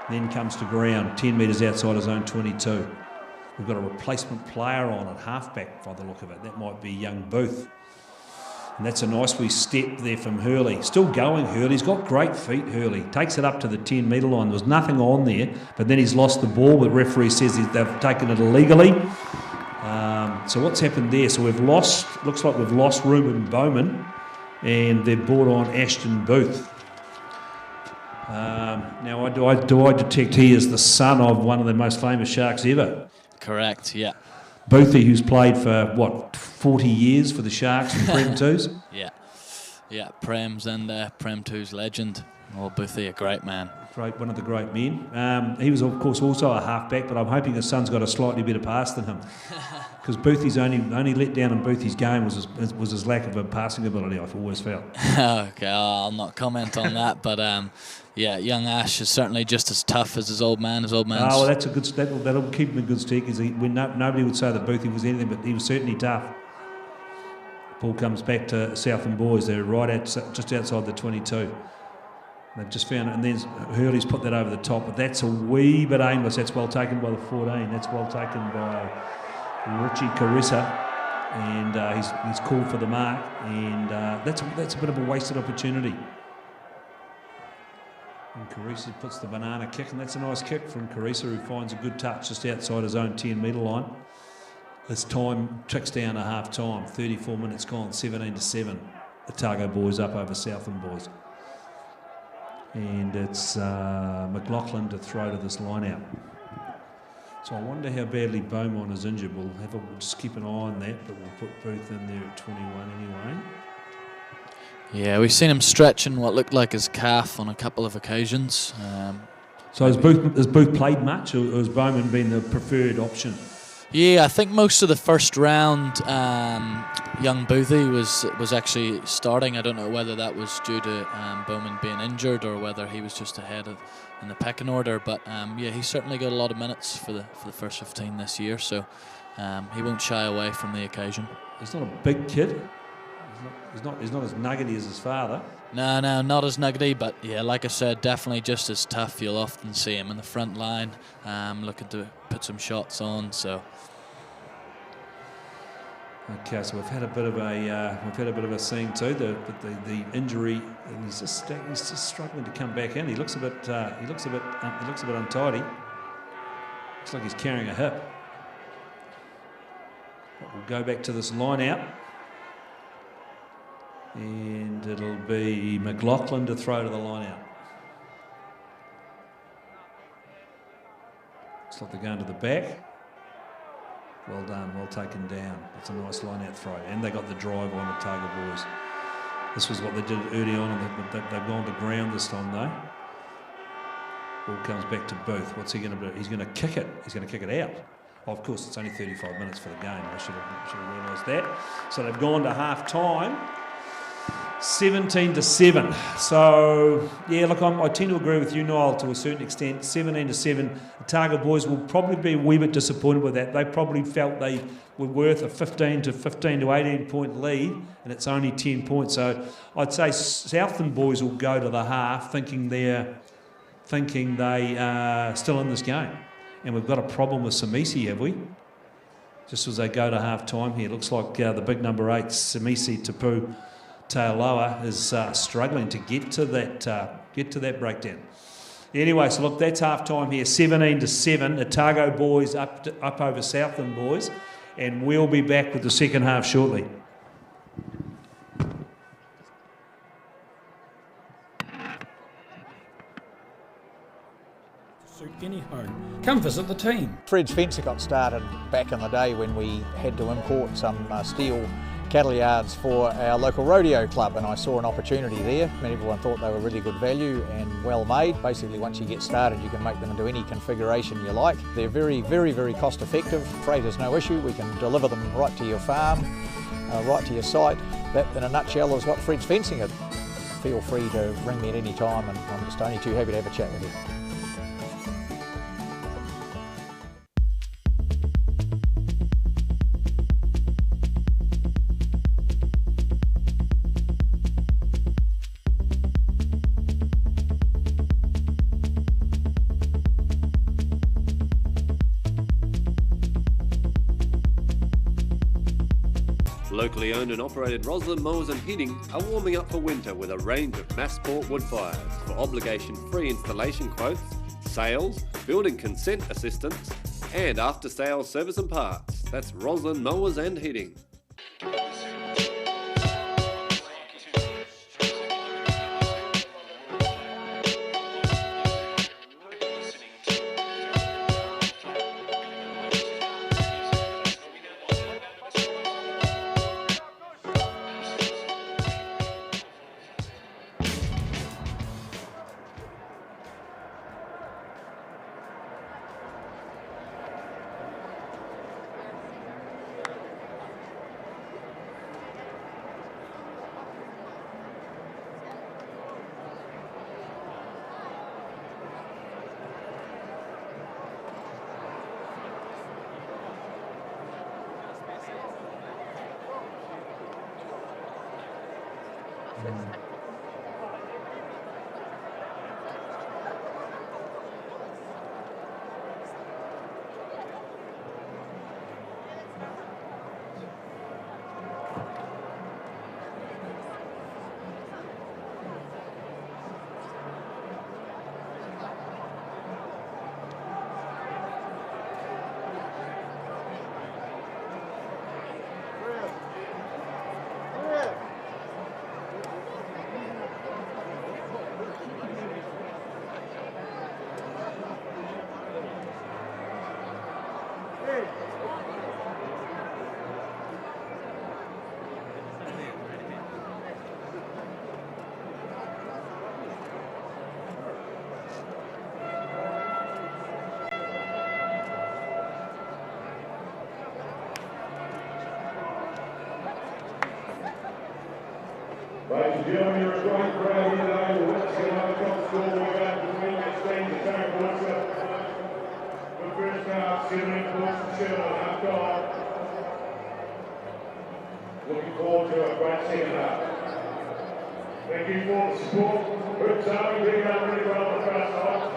Then comes to ground, 10 metres outside his own 22. We've got a replacement player on at halfback by the look of it. That might be young Booth. And that's a nice wee step there from Hurley. Still going, Hurley. He's got great feet, Hurley. Takes it up to the 10 metre line. There was nothing on there, but then he's lost the ball. The referee says they've taken it illegally. So what's happened there? So we've lost, looks like we've lost Ruben Bowman, and they've brought on Ashton Booth. Now, do I detect he is the son of one of the most famous Sharks ever? Correct, yeah. Boothie, who's played for, 40 years for the Sharks and Prem 2s? Yeah, Prem's and Prem 2's legend. Oh, Boothie, a great man. One of the great men. He was, of course, also a halfback, but I'm hoping his son's got a slightly better pass than him. Because Boothie's only let down in Boothie's game was his lack of a passing ability, I've always felt. Okay, I'll not comment on that, but yeah, young Ash is certainly just as tough as his old man. His old man's... Oh, well, that's a good. That'll keep him in good stead, because nobody would say that Boothie was anything, but he was certainly tough. Ball comes back to Southland boys. They're just outside the 22. They've just found it, and then Hurley's put that over the top, but that's a wee bit aimless. That's well taken by the 14. That's well taken by Richie Carissa, and he's called for the mark, and that's a bit of a wasted opportunity. And Carissa puts the banana kick, and that's a nice kick from Carissa, who finds a good touch just outside his own 10 metre line. This time ticks down to half time. 34 minutes gone, 17-7. Otago boys up over Southland boys. And it's McLaughlin to throw to this line out. So I wonder how badly Beaumont is injured. We'll just keep an eye on that, but we'll put Booth in there at 21 anyway. Yeah, we've seen him stretching what looked like his calf on a couple of occasions. So has Booth played much, or has Beaumont been the preferred option? Yeah, I think most of the first round, young Boothie was actually starting. I don't know whether that was due to Bowman being injured or whether he was just ahead in the pecking order. But yeah, he certainly got a lot of minutes for the first 15 this year, so he won't shy away from the occasion. He's not a big kid. He's not as nuggety as his father. No, not as nuggety, but yeah, like I said, definitely just as tough. You'll often see him in the front line, looking to put some shots on. So. Okay, so we've had a bit of a scene too. The injury, and he's just struggling to come back in. He looks a bit untidy. Looks like he's carrying a hip. But we'll go back to this line out. And it'll be McLaughlin to throw to the line out. Looks like they're going to the back. Well done, well taken down. That's a nice line out throw. And they got the drive on the Otago boys. This was what they did early on, and they've gone to ground this time though. Ball comes back to Booth. What's he going to do? He's going to kick it. He's going to kick it out. Oh, of course, it's only 35 minutes for the game. I should have realised that. So they've gone to half time. 17-7. So, yeah, look, I tend to agree with you, Niall, to a certain extent. 17-7. Otago boys will probably be a wee bit disappointed with that. They probably felt they were worth a 15 to 18 point lead, and it's only 10 points. So I'd say Southland boys will go to the half thinking they are still in this game. And we've got a problem with Samisi, have we? Just as they go to half time here, looks like the big number 8, Samisi Tapu Taoloa, is struggling to get to that breakdown. Anyway, so look, that's half time here, 17-7. Otago boys up over Southland boys, and we'll be back with the second half shortly. Suit any home. Come visit the team. Fred's Fencer got started back in the day when we had to import some steel cattle yards for our local rodeo club, and I saw an opportunity there. I mean, everyone thought they were really good value and well made. Basically, once you get started, you can make them into any configuration you like. They're very, very, very cost effective. Freight is no issue. We can deliver them right to your farm, right to your site. That, in a nutshell, is what Fred's Fencing is. Feel free to ring me at any time, and I'm just only too happy to have a chat with you. Locally owned and operated Southland Mowers and Heating are warming up for winter with a range of Massport wood fires for obligation-free installation quotes, sales, building consent assistance, and after-sales service and parts. That's Southland Mowers and Heating. Ladies and gentlemen, you're a great crowd here today. We're witnessing another top score we're going between these teams. The Otago boys the first half, 17 points to 7 on half time. Looking forward to a great second half. Thank you for the support. Hoops Army doing up really well on the far side.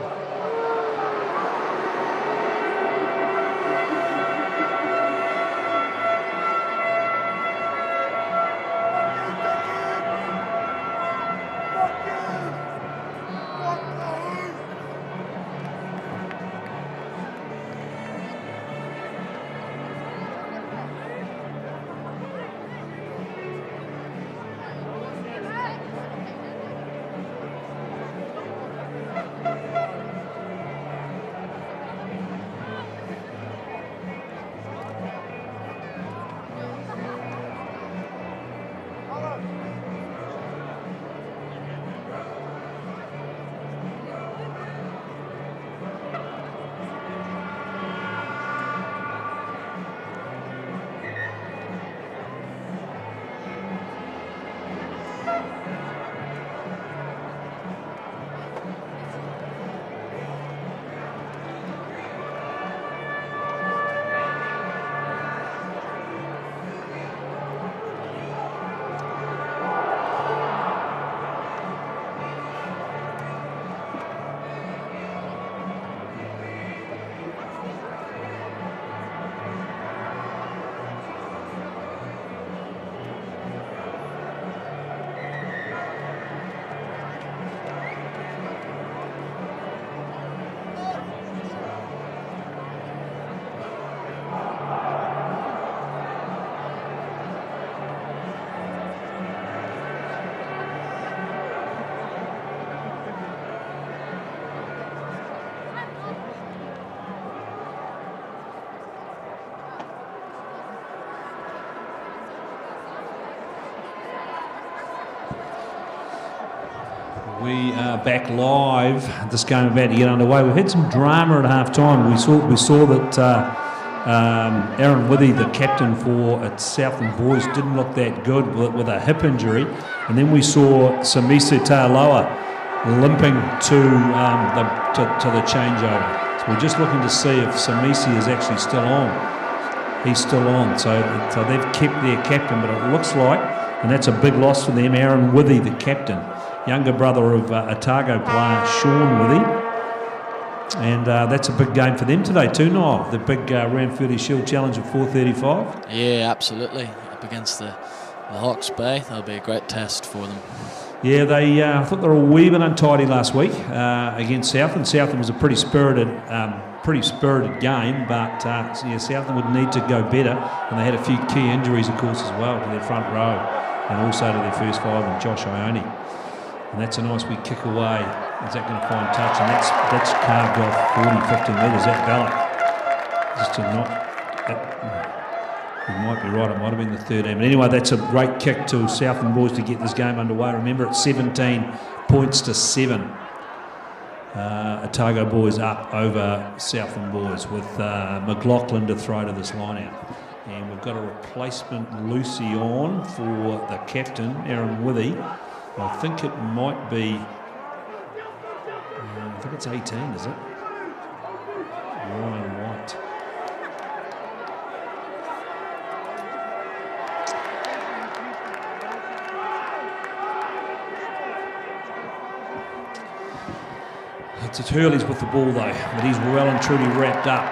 We are back live. This game about to get underway. We've had some drama at half time. We saw that Aaron Withy, the captain for Southland Boys, didn't look that good with a hip injury. And then we saw Samisi Taaloa limping to the changeover. So we're just looking to see if Samisi is actually still on. He's still on. So they've kept their captain, but it looks like, and that's a big loss for them, Aaron Withy, the captain, younger brother of Otago player Sean Withy. And that's a big game for them today too, Niall. The big Ranfurly Shield Challenge at 4:35. Yeah, absolutely. Up against the Hawke's Bay. That'll be a great test for them. Yeah, they I thought they were a wee bit untidy last week against Southland. Southland was a pretty spirited game, but Southland would need to go better. And they had a few key injuries, of course, as well, to their front row and also to their first five and Josh Ione. And that's a nice wee kick away. Is that going to find touch? And that's carved off 40, 50 metres. That Ballack just to not. You might be right. It might have been the 13. But anyway, that's a great kick to Southland Boys to get this game underway. Remember, it's 17 points to 7. Otago Boys up over Southland Boys with McLaughlin to throw to this line out. And we've got a replacement Lucy on for the captain, Aaron Withy. I think it might be, I think it's 18, is it? Ryan White. It's Hurley's with the ball though, but he's well and truly wrapped up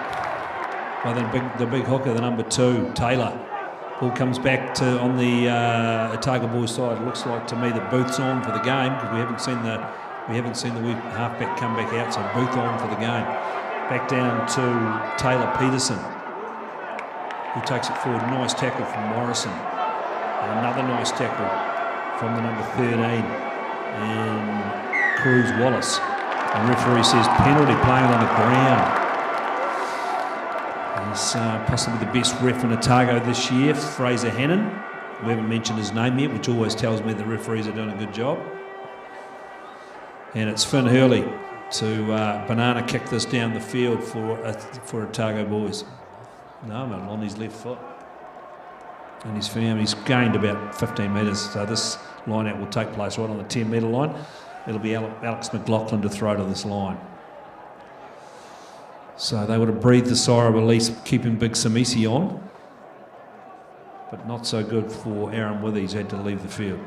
by the big hooker, the number 2, Taylor. Ball comes back to on the Otago Boys side. It looks like to me that Booth's on for the game because we haven't seen the wee halfback come back out. So Booth on for the game. Back down to Taylor Peterson, who takes it forward. Nice tackle from Morrison, and another nice tackle from the number 13 and Cruz Wallace. And referee says penalty, playing on the ground. He's possibly the best ref in Otago this year, Fraser Hannon. We haven't mentioned his name yet, which always tells me the referees are doing a good job. And it's Finn Hurley to banana kick this down the field for Otago Boys. No, man, on his left foot. And he's gained about 15 metres, so this line out will take place right on the 10-metre line. It'll be Alex McLaughlin to throw to this line. So they would have breathed the sigh of release, keeping Big Samisi on. But not so good for Aaron Withy. He's had to leave the field.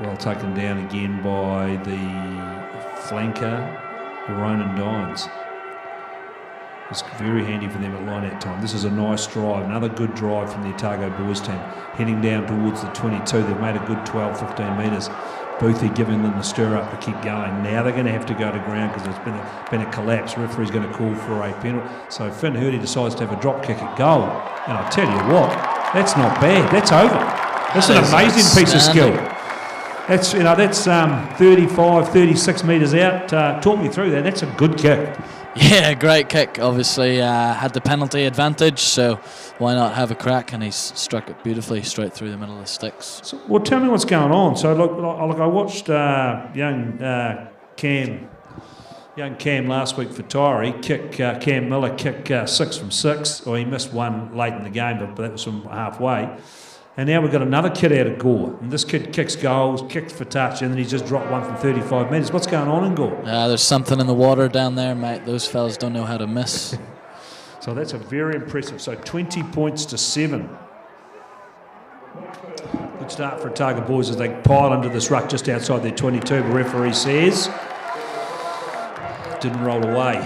Well taken down again by the flanker, Ronan Dines. It's very handy for them at line-out time. This is a nice drive, another good drive from the Otago Boys team. Heading down towards the 22, they've made a good 12, 15 metres. Boothie giving them the stir-up to keep going. Now they're going to have to go to ground because there's been a collapse. Referee's going to call for a penalty. So Finn Hurley decides to have a drop kick at goal. And I tell you what, that's not bad. That's over. That's an amazing piece of skill. That's 35, 36 metres out. Talk me through that. That's a good kick. Yeah, great kick. Obviously had the penalty advantage, so why not have a crack? And he's struck it beautifully straight through the middle of the sticks. So, well, tell me what's going on. So look, I watched young Cam last week for Tyree kick Cam Miller kick 6 from 6, or he missed one late in the game, but that was from halfway. And now we've got another kid out of Gore. And this kid kicks goals, kicks for touch, and then he's just dropped one from 35 metres. What's going on in Gore? There's something in the water down there, mate. Those fellas don't know how to miss. So that's a very impressive. So 20 points to 7. Good start for Otago Boys as they pile into this ruck just outside their 22. The referee says didn't roll away.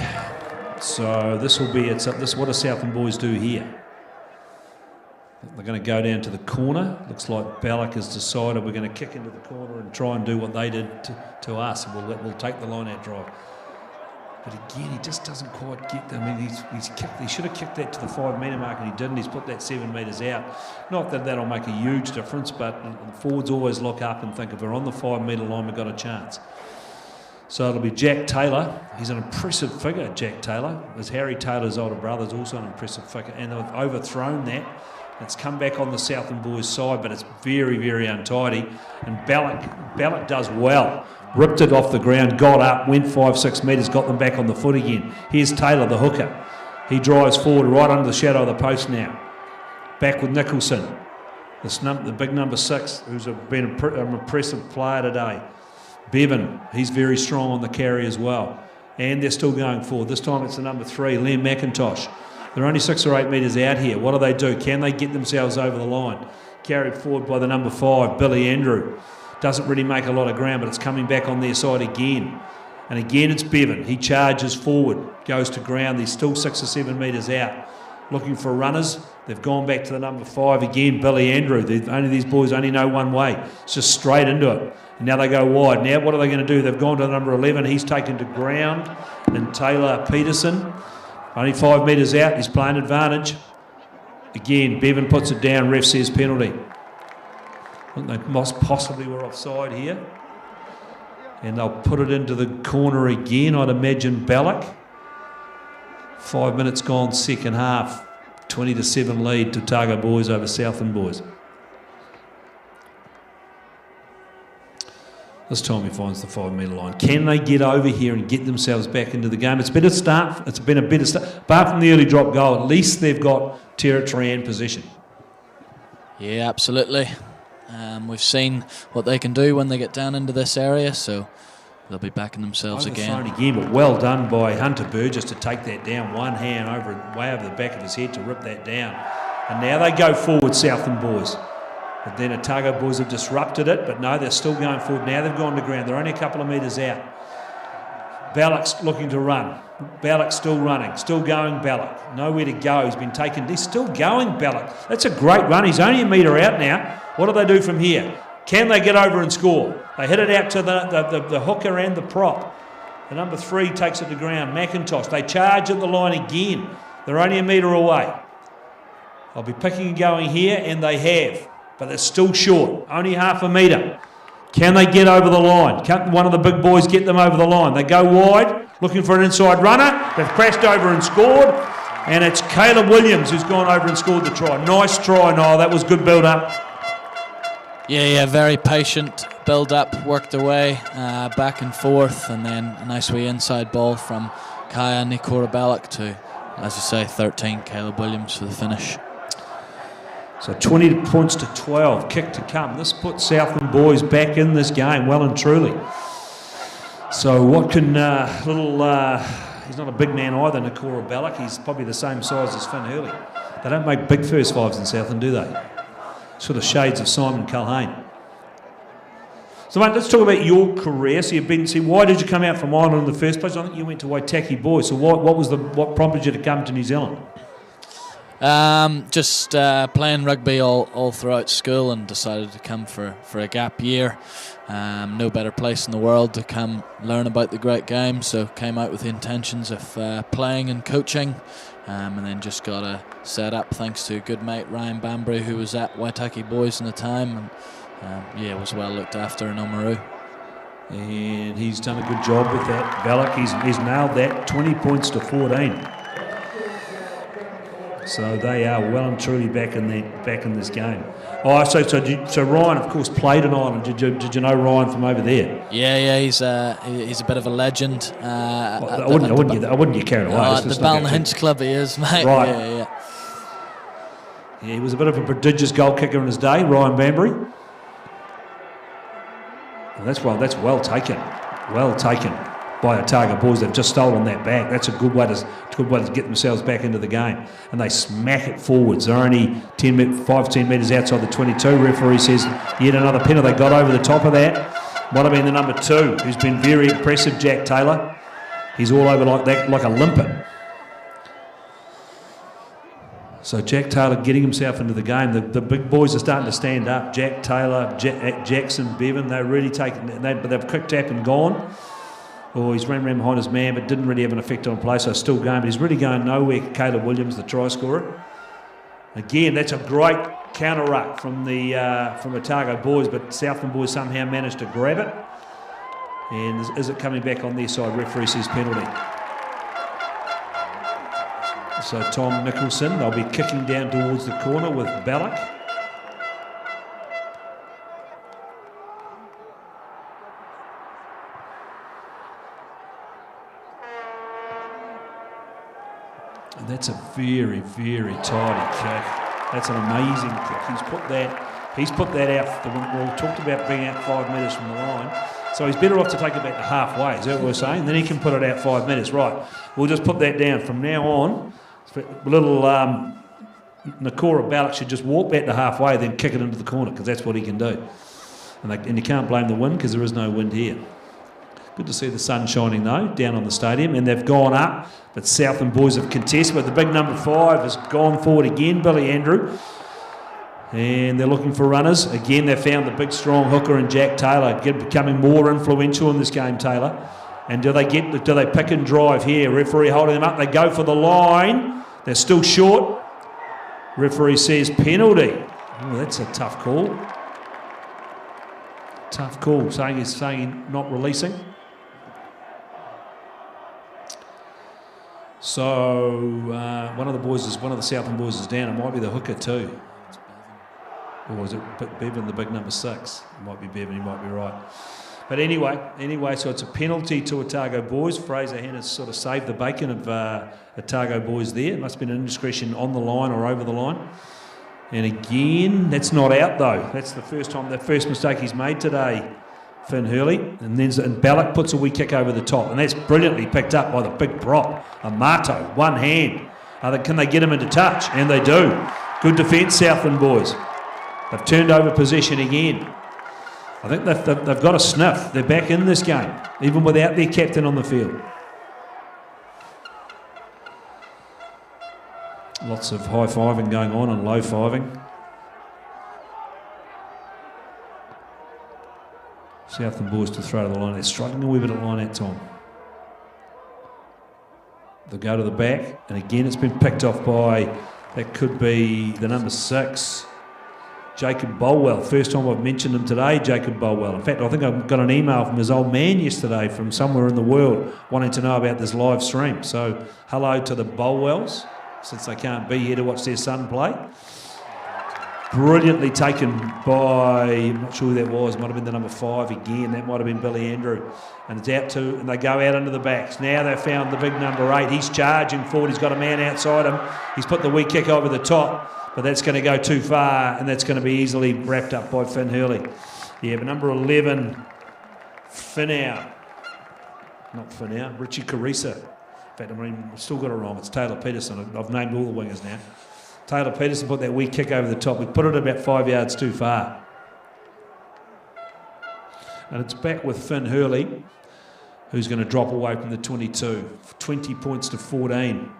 So this will be what do Southland Boys do here? They're going to go down to the corner. Looks like Ballack has decided we're going to kick into the corner and try and do what they did to us. We'll take the line out drive. But again, he just doesn't quite get them. I mean, he should have kicked that to the 5-metre mark and he didn't. He's put that 7 metres out. Not that that'll make a huge difference, but the forwards always look up and think if we're on the 5-metre line, we've got a chance. So it'll be Jack Taylor. He's an impressive figure, Jack Taylor. As Harry Taylor's older brother is also an impressive figure. And they've overthrown that It's come back on the Southland boys' side, but it's very, very untidy. And Ballack does well. Ripped it off the ground, got up, went 5-6 metres, got them back on the foot again. Here's Taylor, the hooker. He drives forward right under the shadow of the post now. Back with Nicholson. The big number 6, who's been an impressive player today. Bevan, he's very strong on the carry as well. And they're still going forward. This time it's the number 3, Liam McIntosh. They're only 6 or 8 metres out here. What do? Can they get themselves over the line? Carried forward by the number 5, Billy Andrew. Doesn't really make a lot of ground, but it's coming back on their side again. And again it's Bevan. He charges forward, goes to ground. He's still 6 or 7 metres out. Looking for runners. They've gone back to the number 5 again, Billy Andrew. These boys only know one way. It's just straight into it. And now they go wide. Now what are they going to do? They've gone to the number 11. He's taken to ground. And Taylor Peterson, only 5 metres out. He's playing advantage. Again, Bevan puts it down. Ref says penalty. I think they most possibly were offside here. And they'll put it into the corner again, I'd imagine Ballack. 5 minutes gone, second half. 20-7 lead to Otago boys over Southland boys. This time he finds the 5 metre line. Can they get over here and get themselves back into the game? It's been a start. It's been a better start. Apart from the early drop goal, at least they've got territory and position. Yeah, absolutely. We've seen what they can do when they get down into this area, so they'll be backing themselves again. But well done by Hunter Burgess to take that down. One hand way over the back of his head to rip that down. And now they go forward, Southland boys. But then Otago boys have disrupted it, but no, they're still going forward. Now they've gone to ground. They're only a couple of metres out. Ballack's looking to run. Ballack's still running. Still going, Ballack. Nowhere to go. He's been taken. He's still going, Ballack. That's a great run. He's only a metre out now. What do they do from here? Can they get over and score? They hit it out to the hooker and the prop. The number 3 takes it to ground. McIntosh. They charge at the line again. They're only a metre away. They'll be picking and going here, and they have. But they're still short. Only half a metre. Can they get over the line? Can one of the big boys get them over the line? They go wide, looking for an inside runner. They've crashed over and scored. And it's Caleb Williams who's gone over and scored the try. Nice try, Niall. That was good build-up. Yeah, very patient build-up, worked away, back and forth, and then a nice wee inside ball from Kaya Nikora to, as you say, 13, Caleb Williams for the finish. So 20 points to 12, kick to come. This puts Southland boys back in this game, well and truly. So what can he's not a big man either, Nikora Ballack. He's probably the same size as Finn Hurley. They don't make big first fives in Southland, do they? Sort of shades of Simon Culhane. So mate, let's talk about your career. So why did you come out from Ireland in the first place? I think you went to Waitaki Boys. So what prompted you to come to New Zealand? Just playing rugby all throughout school, and decided to come for a gap year. No better place in the world to come learn about the great game, so came out with the intentions of playing and coaching, and then just got set up thanks to a good mate Ryan Bambury, who was at Waitaki Boys in the time, and was well looked after in Oamaru. And he's done a good job with that. Ballack, he's nailed that, 20 points to 14. So they are well and truly back in this game. Oh, so Ryan, of course, played in Ireland. Did you know Ryan from over there? Yeah, he's a bit of a legend. I wouldn't get carried away. At the Balnahinch club he is, mate. Right. Yeah. Yeah, he was a bit of a prodigious goal kicker in his day, Ryan Bambury. And that's well taken. Well taken by Otago boys. They've just stolen that back. That's a good way to get themselves back into the game. And they smack it forwards. They're only 5-10 metres outside the 22. Referee says yet another penalty. They got over the top of that. Might have been the number 2, who's been very impressive, Jack Taylor. He's all over like that, like a limpet. So Jack Taylor getting himself into the game. The big boys are starting to stand up. Jack Taylor, Jackson, Bevan, they're really taking. They've quick tap and gone. Oh, he's ran behind his man, but didn't really have an effect on play, so still going. But he's really going nowhere. Caleb Williams, the try scorer. Again, that's a great counter ruck from Otago boys, but Southland boys somehow managed to grab it. And is it coming back on their side? Referee says penalty. So Tom Nicholson, they'll be kicking down towards the corner with Ballack. And that's a very, very tidy kick. That's an amazing kick. He's put that out. We talked about being out 5 metres from the line. So he's better off to take it back to halfway. Is that what we're saying? Then he can put it out 5 metres. Right. We'll just put that down. From now on, little Nakora Ballack should just walk back to halfway, then kick it into the corner, because that's what he can do. And you can't blame the wind, because there is no wind here. Good to see the sun shining, though, down on the stadium. And they've gone up, but Southland boys have contested. But the big number 5 has gone forward again, Billy Andrew. And they're looking for runners. Again, they've found the big, strong hooker in Jack Taylor, becoming more influential in this game, Taylor. And do they pick and drive here? Referee holding them up. They go for the line. They're still short. Referee says penalty. Oh, that's a tough call. Tough call, saying he's not releasing. So one of the Southland boys is down. It might be the hooker too. Or was it Bevan, the big number 6? It might be Bevan, you might be right. But anyway, so it's a penalty to Otago boys. Fraser Hannah's sort of saved the bacon of Otago boys there. It must have been an indiscretion on the line or over the line. And again, that's not out though. That's the first mistake he's made today, Finn Hurley. And Ballack puts a wee kick over the top. And that's brilliantly picked up by the big prop, Amato, one hand. Can they get him into touch? And they do. Good defence, Southland boys. They've turned over possession again. I think they've got a sniff. They're back in this game, even without their captain on the field. Lots of high-fiving going on and low-fiving. Southland boys to throw to the line. They're struggling a wee bit at line out, Tom. They go to the back, and again it's been picked off by, that could be the number 6, Jacob Bolwell. First time I've mentioned him today, Jacob Bolwell. In fact, I think I got an email from his old man yesterday from somewhere in the world wanting to know about this live stream. So hello to the Bolwells, since they can't be here to watch their son play. Brilliantly taken by, I'm not sure who that was, might have been the number 5 again. That might have been Billy Andrew. And it's out to, and they go out into the backs. Now they've found the big number 8. He's charging forward. He's got a man outside him. He's put the wee kick over the top. But that's going to go too far, and that's going to be easily wrapped up by Finn Hurley. Yeah, but number 11, Richie Carissa. In fact, I've still got it wrong. It's Taylor Peterson. I've named all the wingers now. Taylor Peterson put that wee kick over the top. We put it about 5 yards too far. And it's back with Finn Hurley, who's going to drop away from the 22. 20 points to 14.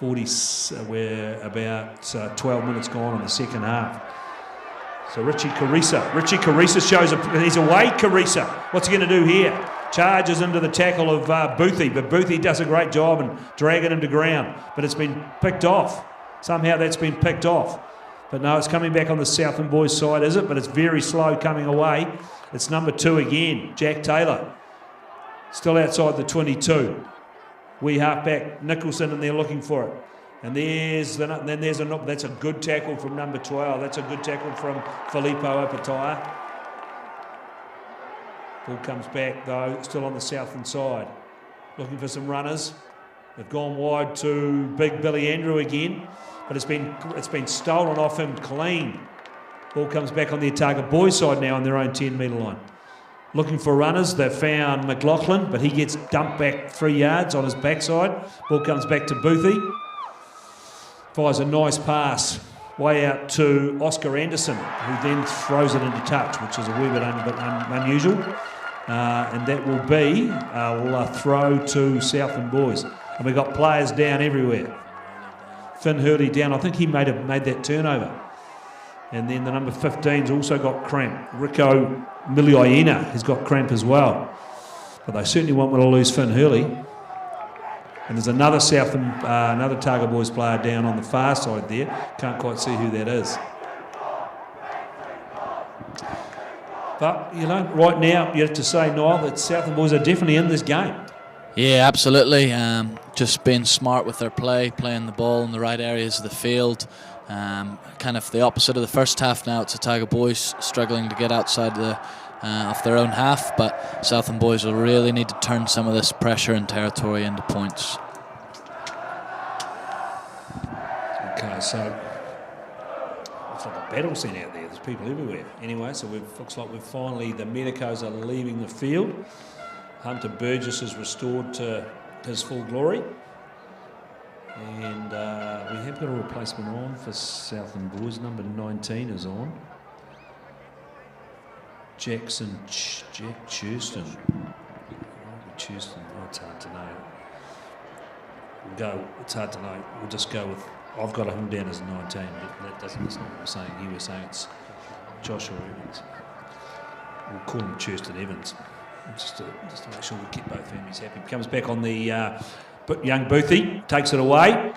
We're about 12 minutes gone in the second half. So Richie Carissa shows he's away. Carissa, what's he going to do here? Charges into the tackle of Boothie, but Boothie does a great job in dragging him to ground. But it's been picked off. Somehow that's been picked off. But no, it's coming back on the Southland boys' side, is it? But it's very slow coming away. It's number 2 again, Jack Taylor. Still outside the 22. Wee halfback Nicholson, and they're looking for it. And that's a good tackle from number 12. That's a good tackle from Filippo Opatai. Ball comes back though, still on the Southland side. Looking for some runners. They've gone wide to big Billy Andrew again, but it's been stolen off him clean. Ball comes back on the Otago boys' side now on their own 10-metre line. Looking for runners, they've found McLaughlin, but he gets dumped back 3 yards on his backside. Ball comes back to Boothie. Fires a nice pass way out to Oscar Anderson, who then throws it into touch, which is a wee bit unusual. And that will be a throw to Southland boys. And we've got players down everywhere. Finn Hurley down. I think he might have made that turnover. And then the number 15's also got cramp. Rico Miliaina has got cramp as well. But they certainly won't want to lose Finn Hurley. And there's another another Otago boys player down on the far side there. Can't quite see who that is. But, right now, you have to say, Niall, that Southland boys are definitely in this game. Yeah, absolutely. Just being smart with their play, playing the ball in the right areas of the field. Kind of the opposite of the first half now. It's Otago boys struggling to get outside of their own half, but Southland boys will really need to turn some of this pressure and territory into points. Okay, so it's like a battle scene out there. There's people everywhere. Anyway, so looks like we've finally, the medicos are leaving the field. Hunter Burgess is restored to his full glory. And we have got a replacement on for Southland boys. Number 19 is on. Jack Churston. Oh, it's hard to know. It's hard to know. We'll just go with, I've got him down as 19, but that's not what we're saying. He was saying it's Joshua Evans. We'll call him Churston Evans. Just to make sure we keep both families happy. Comes back on the young Boothie, takes it away.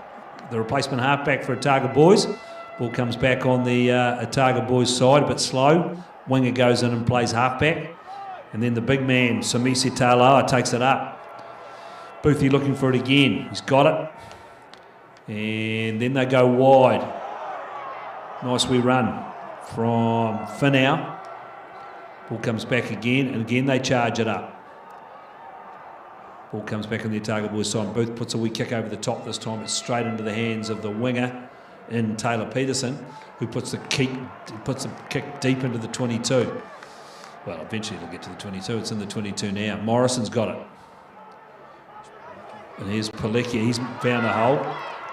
The replacement halfback for Otago boys. Ball comes back on the Otago boys side, a bit slow. Winger goes in and plays halfback. And then the big man, Samisi Taloa, takes it up. Boothie looking for it again. He's got it. And then they go wide. Nice wee run from Finau. Ball comes back again, and again they charge it up. Ball comes back on the Otago boys side. Booth puts a wee kick over the top this time. It's straight into the hands of the winger in Taylor Peterson, who puts the kick deep into the 22. Well, eventually it'll get to the 22. It's in the 22 now. Morrison's got it. And here's Palecki. He's found a hole.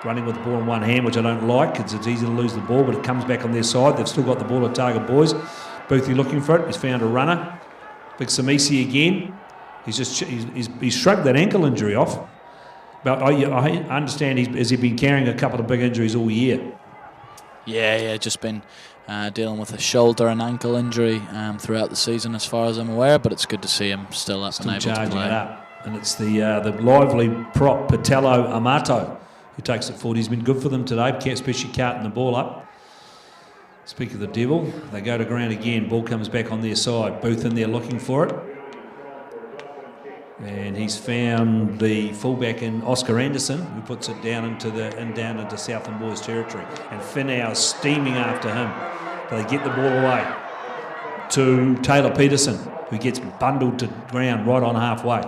Running with the ball in one hand, which I don't like because it's easy to lose the ball, but it comes back on their side. They've still got the ball, Otago boys. Boothie looking for it. He's found a runner. Big Samisi again. He's shrugged that ankle injury off. But I understand has he been carrying a couple of big injuries all year? Yeah, just been dealing with a shoulder and ankle injury throughout the season, as far as I'm aware. But it's good to see him still up and able to play. It up. And it's the lively prop Patello Amato who takes it forward. He's been good for them today, especially carting the ball up. Speak of the devil, they go to ground again. Ball comes back on their side. Booth in there looking for it. And he's found the fullback in Oscar Anderson, who puts it down into Southland boys territory. And Finau steaming after him. They get the ball away to Taylor Peterson, who gets bundled to ground right on halfway.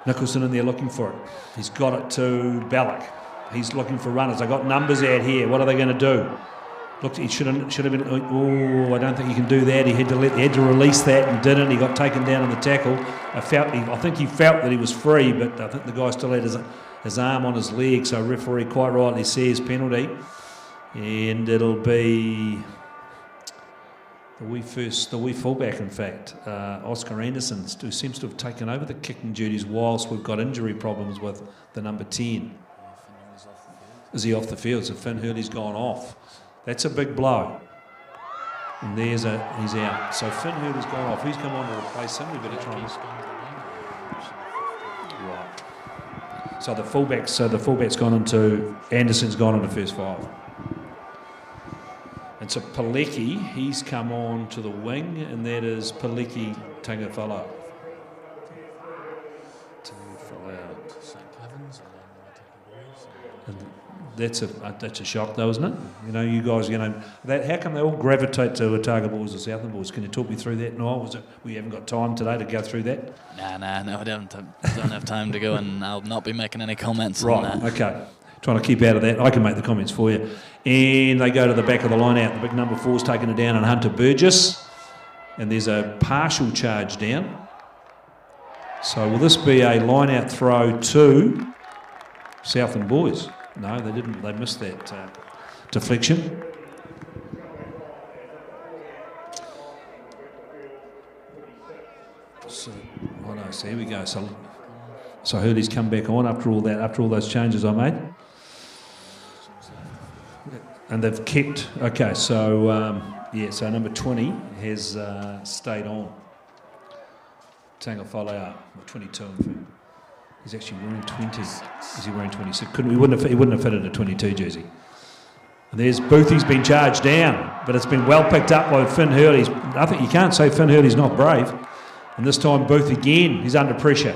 Nicholson in there looking for it. He's got it to Ballack. He's looking for runners. They got numbers out here. What are they going to do? Looked, he should have been. Oh, I don't think he can do that. He had to release that and didn't. He got taken down in the tackle. I think he felt that he was free, but I think the guy still had his arm on his leg. So referee quite rightly says penalty, and it'll be the wee fullback, in fact, Oscar Anderson, who seems to have taken over the kicking duties whilst we've got injury problems with the number 10. Is he off the field? So Finn Hurley's gone off. That's a big blow. And he's out. So Finn Hurley's gone off. Who's come on to replace him? We better try and... Right. So the fullback's gone into... Anderson's gone into first five. And so Palecki, he's come on to the wing, and that is Palecki Tangawhalo. And that's a shock, though, isn't it? You know, you guys, how come they all gravitate to Otago boys or Southland boys? Can you talk me through that, Niall? We haven't got time today to go through that? No, I don't have time to go, and I'll not be making any comments on that. Right, okay. Trying to keep out of that. I can make the comments for you. And they go to the back of the line out. The big number 4's taking it down on Hunter Burgess. And there's a partial charge down. So will this be a line-out throw to Southland boys? No, they didn't. They missed that deflection. So here we go. So Hurley's come back on after all those changes I made. And they've kept, okay, so so number 20 has stayed on. Tangawhalo, 22 in fact. He's actually wearing 20. Is he wearing 26? He wouldn't have fitted a 22 jersey. And there's Boothie's been charged down, but it's been well picked up by Finn Hurley. I think you can't say Finn Hurley's not brave. And this time Booth again, he's under pressure.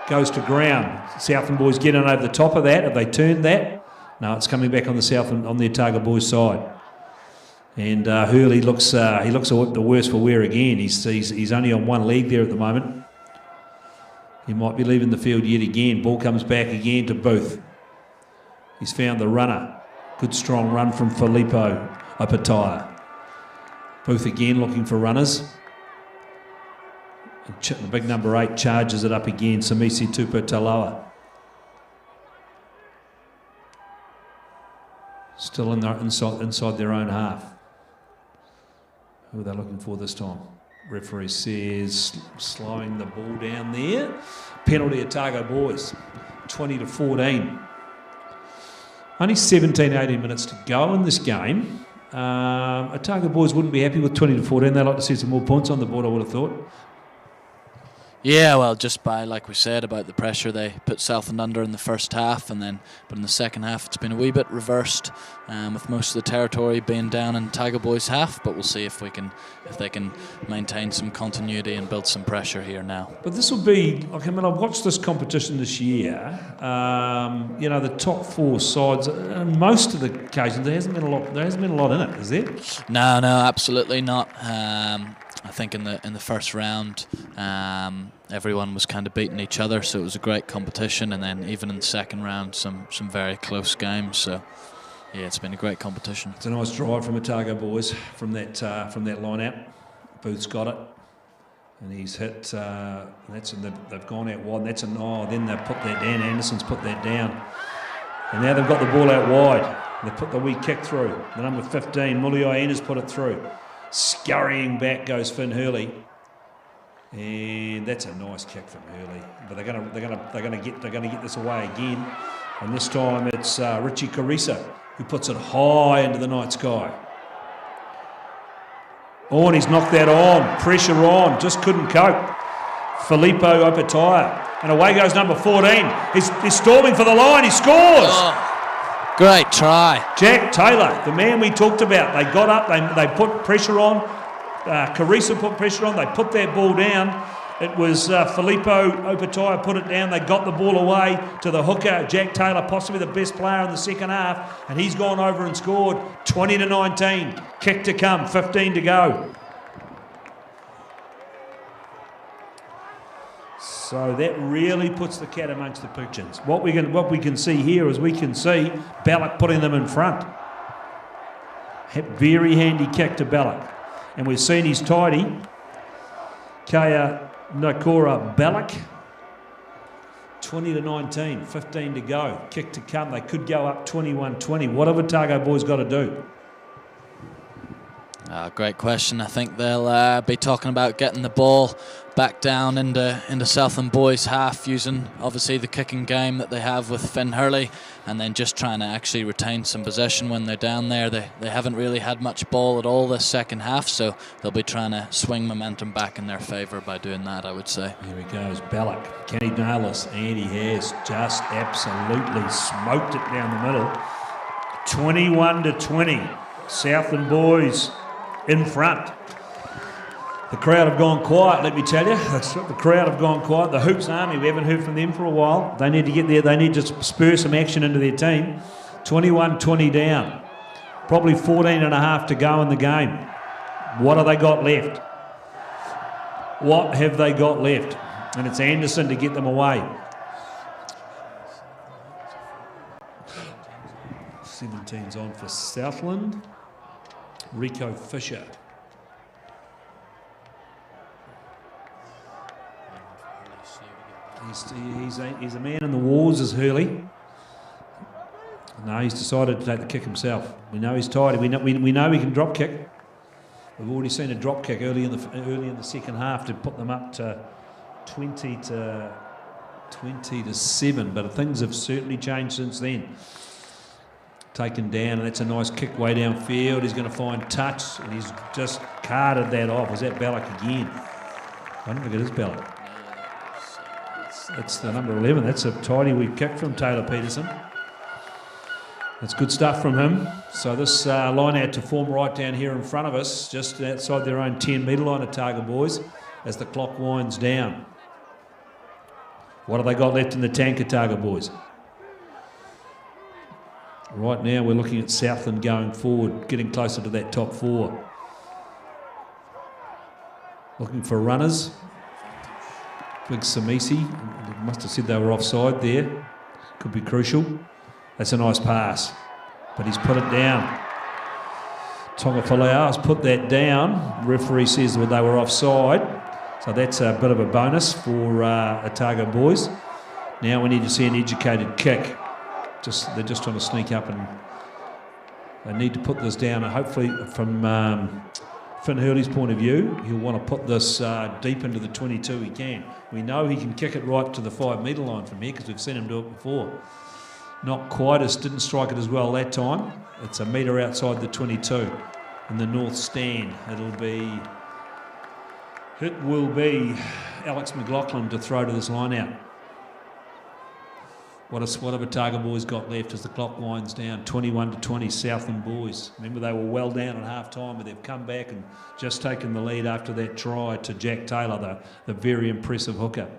goes to ground. Southland boys get in over the top of that. Have they turned that? No, it's coming back on the Otago boys' side. And Hurley looks the worse for wear again. He's only on one leg there at the moment. He might be leaving the field yet again. Ball comes back again to Booth. He's found the runner. Good strong run from Filippo Opataya. Booth again looking for runners. The big number 8 charges it up again. Samisi Tuputaloa. Still inside their own half. Who are they looking for this time? Referee says slowing the ball down there. Penalty Otago boys. 20-14. Only 17-18 minutes to go in this game. Otago boys wouldn't be happy with 20-14. They'd like to see some more points on the board, I would have thought. Yeah, well, just by, like we said, about the pressure they put Southland under in the first half, but in the second half it's been a wee bit reversed, with most of the territory being down in Otago boys' half. But we'll see if they can maintain some continuity and build some pressure here now. But this will be, I've watched this competition this year. The top 4 sides, on most of the occasions, there hasn't been a lot in it, is there? No, absolutely not. I think in the first round, everyone was kind of beating each other, so it was a great competition. And then even in the second round, some very close games. So yeah, it's been a great competition. It's a nice drive from Otago boys from that line out. Booth's got it, and he's hit. They've gone out wide. Then they've put that down. Anderson's put that down, and now they've got the ball out wide. They put the wee kick through. The number 15, Muliaina's put it through. Scurrying back goes Finn Hurley, and that's a nice kick from Hurley. But they're gonna get this away again, and this time it's Richie Carissa who puts it high into the night sky. Oh, and he's knocked that on, pressure on, just couldn't cope. Filippo Opataya, and away goes number 14. He's storming for the line. He scores. Oh. Great try. Jack Taylor, the man we talked about. They got up, they put pressure on. Carissa put pressure on, they put that ball down. It was Filippo Opataya put it down. They got the ball away to the hooker, Jack Taylor, possibly the best player in the second half, and he's gone over and scored. 20-19, kick to come, 15 to go. So that really puts the cat amongst the pigeons. What we can see here is we can see Ballack putting them in front. Very handy kick to Ballack. And we've seen his tidy, Kaya Nakora Ballack. 20-19, 15 to go. Kick to come. They could go up 21-20. What have Otago boys got to do? Great question. I think they'll be talking about getting the ball back down into Southland boys' half, using obviously the kicking game that they have with Finn Hurley, and then just trying to actually retain some possession when they're down there. They haven't really had much ball at all this second half, so they'll be trying to swing momentum back in their favour by doing that, I would say. Here he goes, Ballack. Can he nail us? And he has just absolutely smoked it down the middle. 21-20. Southland boys in front. The crowd have gone quiet, let me tell you. The crowd have gone quiet. The Hoops Army, we haven't heard from them for a while. They need to get there. They need to spur some action into their team. 21-20 down. Probably 14.5 to go in the game. What have they got left? What have they got left? And it's Anderson to get them away. 17's on for Southland. Rico Fisher. He's a man in the wars, is Hurley. No, he's decided to take the kick himself. We know he's tired. We know he can drop kick. We've already seen a drop kick early in the second half to put them up to 20-7. But things have certainly changed since then. Taken down, and that's a nice kick way downfield. He's going to find touch, and he's just carted that off. Was that Ballack again? I don't think it is Ballack. It's the number 11. That's a tidy wee kick from Taylor Peterson. That's good stuff from him. So this line out to form right down here in front of us, just outside their own 10-metre line, Otago boys, as the clock winds down. What have they got left in the tank, Otago boys? Right now we're looking at Southland going forward, getting closer to that top 4. Looking for runners. Big Samisi, must have said they were offside there. Could be crucial. That's a nice pass, but he's put it down. Tonga Falau has put that down. Referee says that they were offside, so that's a bit of a bonus for Otago boys. Now we need to see an educated kick. They're just trying to sneak up, and they need to put this down. And hopefully, from Finn Hurley's point of view, he'll want to put this deep into the 22. He can. We know he can kick it right to the 5 metre line from here because we've seen him do it before. Not quite didn't strike it as well that time. It's a metre outside the 22 in the north stand. It will be Alex McLaughlin to throw to this line out. What have Otago boys got left as the clock winds down? 21-20 Southland boys. Remember, they were well down at half time, but they've come back and just taken the lead after that try to Jack Taylor, the very impressive hooker.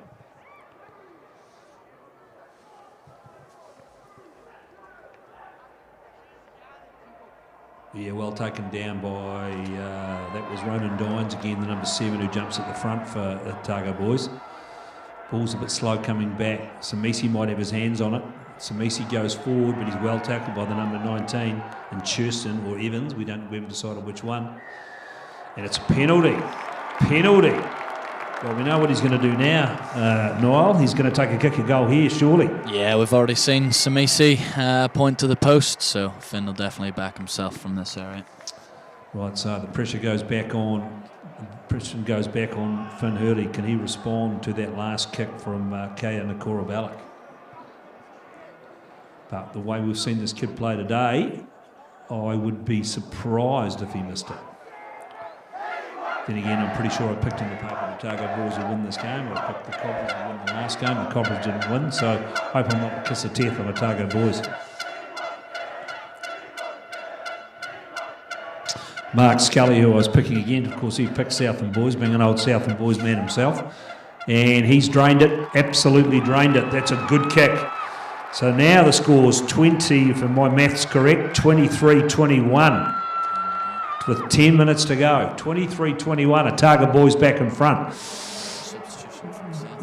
Yeah, well taken down by, that was Ronan Dines again, the number 7 who jumps at the front for Otago boys. Ball's a bit slow coming back. Samisi might have his hands on it. Samisi goes forward, but he's well tackled by the number 19 and Churston or Evans. We haven't decided which one. And it's a penalty. Penalty. Well, we know what he's going to do now, Niall. He's going to take a kick of goal here, surely. Yeah, we've already seen Samisi point to the post, so Finn will definitely back himself from this area. Right, so the pressure goes back on. Pressure goes back on Finn Hurley. Can he respond to that last kick from Kea Nakora Balak? But the way we've seen this kid play today, I would be surprised if he missed it. Then again, I'm pretty sure I picked in the paper the Otago boys would win this game. I picked the Cobras to win the last game. The Cobras didn't win, so hope I'm not the kiss of death on Otago boys. Mark Scully, who I was picking again, of course he picked Southland boys, being an old Southland boys man himself. And he's drained it, absolutely drained it. That's a good kick. So now the score's 20, if my math's correct, 23-21. With 10 minutes to go. 23-21, Otago boys back in front.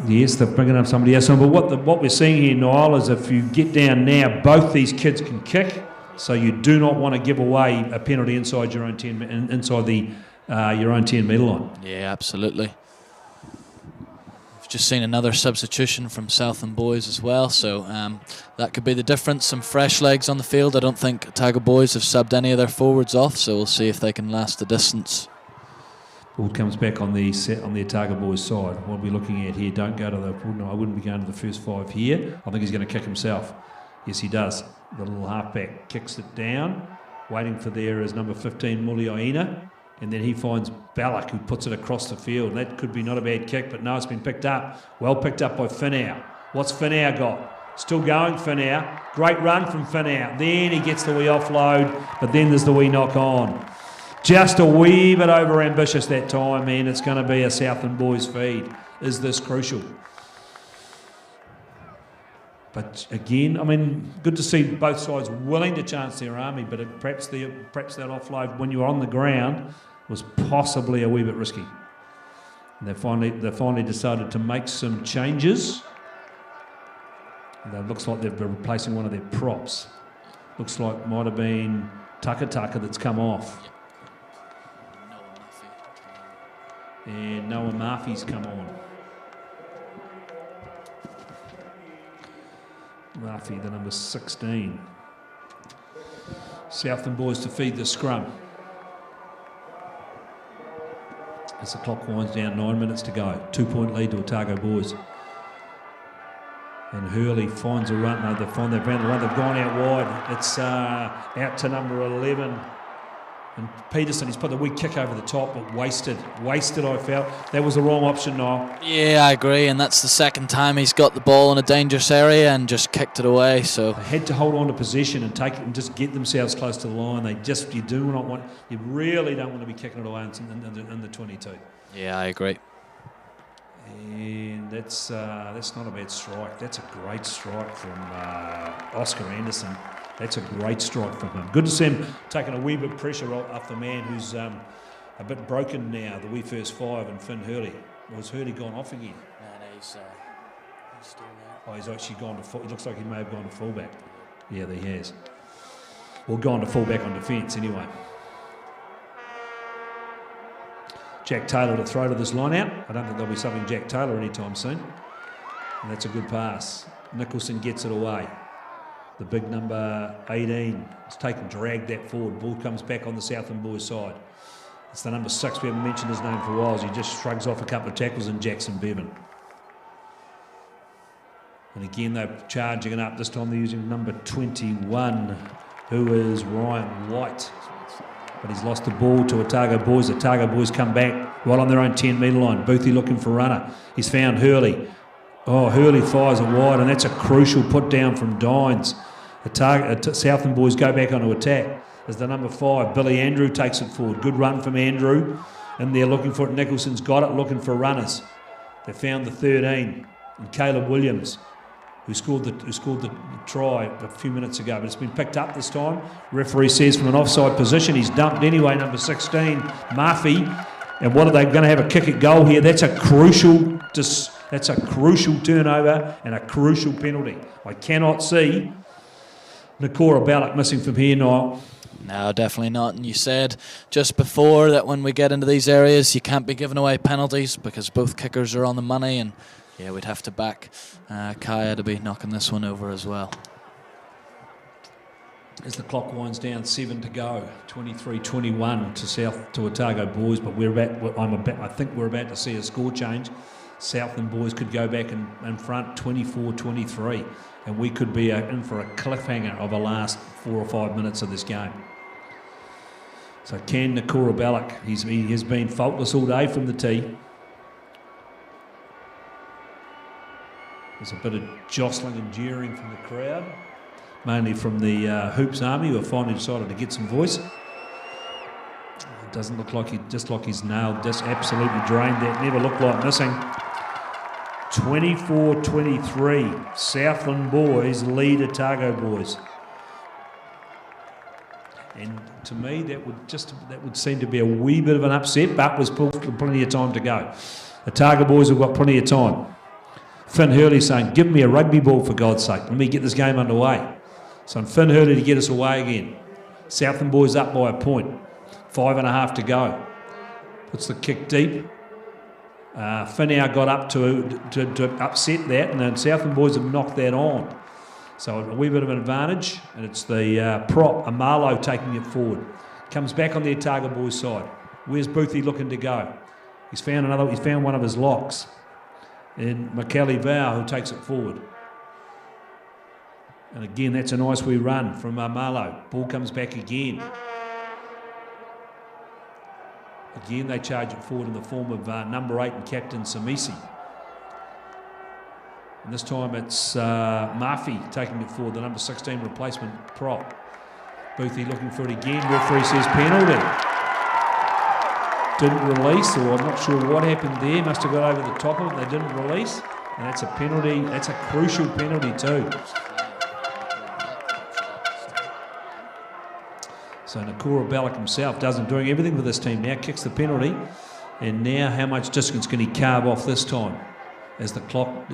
Yes, they're bringing up somebody else. But what we're seeing here, Niall, is if you get down now, both these kids can kick. So you do not want to give away a penalty inside your own 10 your own 10 metre line. Yeah, absolutely. We've just seen another substitution from Southland boys as well, so that could be the difference. Some fresh legs on the field. I don't think Otago boys have subbed any of their forwards off, so we'll see if they can last the distance. Ball comes back on the Otago boys side. What are we looking at here? Don't go to I wouldn't be going to the first 5 here. I think he's going to kick himself. Yes, he does. The little halfback kicks it down. Waiting for there is number 15, Mulioina. And then he finds Balak, who puts it across the field. That could be not a bad kick, but no, it's been picked up. Well picked up by Finau. What's Finau got? Still going, Finau. Great run from Finau. Then he gets the wee offload, but then there's the wee knock on. Just a wee bit over ambitious that time, and it's going to be a Southland boys feed. Is this crucial? But again, I mean, good to see both sides willing to chance their army, but perhaps that offload when you're on the ground was possibly a wee bit risky. And they finally decided to make some changes. It looks like they're replacing one of their props. Looks like might have been Tucker that's come off. And Noah Murphy's come on. Murphy, the number 16. Southland boys to feed the scrum. As the clock winds down, 9 minutes to go. 2-point lead to Otago boys. And Hurley finds a run. No, they've found the run. They've gone out wide. It's out to number 11. And Peterson, he's put the wee kick over the top, but wasted. Wasted, I felt. That was the wrong option, Niall. Yeah, I agree, and that's the second time he's got the ball in a dangerous area and just kicked it away. So they had to hold on to possession and take it and just get themselves close to the line. You really don't want to be kicking it away in the 22. Yeah, I agree. And that's not a bad strike. That's a great strike from Oscar Anderson. That's a great strike from him. Good to see him taking a wee bit of pressure off the man who's a bit broken now, the wee first five, and Finn Hurley. Or has Hurley gone off again? No, he's still there. Oh, he's actually gone to full. It looks like he may have gone to fullback. Yeah, he has. Well, gone to fullback on defence anyway. Jack Taylor to throw to this line out. I don't think there'll be something Jack Taylor anytime soon. And that's a good pass. Nicholson gets it away. The big number 18 has dragged that forward. Ball comes back on the Southland boys' side. It's the number 6. We haven't mentioned his name for a while. He just shrugs off a couple of tackles in Jackson Bevan. And again, they're charging it up. This time they're using number 21, who is Ryan White. But he's lost the ball to Otago boys. Otago boys come back right on their own 10-metre line. Boothie looking for a runner. He's found Hurley. Oh, Hurley fires it wide, and that's a crucial put down from Dines. Southland boys go back onto attack as the number 5, Billy Andrew, takes it forward. Good run from Andrew. And they're looking for it. Nicholson's got it, looking for runners. They found the 13, and Caleb Williams, who scored the try a few minutes ago, but it's been picked up this time. Referee says from an offside position, he's dumped anyway, number 16, Murphy. And what are they going to have a kick at goal here? That's a crucial turnover and a crucial penalty. I cannot see Nakora Ballock missing from here now. No, definitely not. And you said just before that when we get into these areas, you can't be giving away penalties because both kickers are on the money, and yeah, we'd have to back Kaya to be knocking this one over as well. As the clock winds down, 7 to go, 23-21 to Otago boys, but I think we're about to see a score change. Southland boys could go back in front, 24-23, and we could be in for a cliffhanger of the last 4 or 5 minutes of this game. So can Nakora Ballock, he has been faultless all day from the tee. There's a bit of jostling and jeering from the crowd, mainly from the Hoops Army, who have finally decided to get some voice. It doesn't look like he's nailed, just absolutely drained that. Never looked like missing. 24-23, Southland boys lead Otago boys. And to me, that would seem to be a wee bit of an upset, but there's plenty of time to go. Otago boys have got plenty of time. Finn Hurley saying, give me a rugby ball for God's sake. Let me get this game underway. So Finn Hurley to get us away again. Southland boys up by a point. 5.5 to go. Puts the kick deep. Finau got up to upset that, and then Southland boys have knocked that on. So a wee bit of an advantage, and it's the prop, Amalo, taking it forward. Comes back on the Otago boys' side. Where's Boothie looking to go? He's found one of his locks. And McKelly Vow, who takes it forward. And again, that's a nice wee run from Marlow. Ball comes back again. Again, they charge it forward in the form of number 8 and captain Samisi. And this time it's Murphy taking it forward, the number 16 replacement prop. Boothie looking for it again. Referee says penalty. Didn't release, or I'm not sure what happened there. Must have got over the top of it. They didn't release. And that's a penalty. That's a crucial penalty too. So Nakora Ballock himself doing everything for this team now. Kicks the penalty. And now how much distance can he carve off this time? As the clock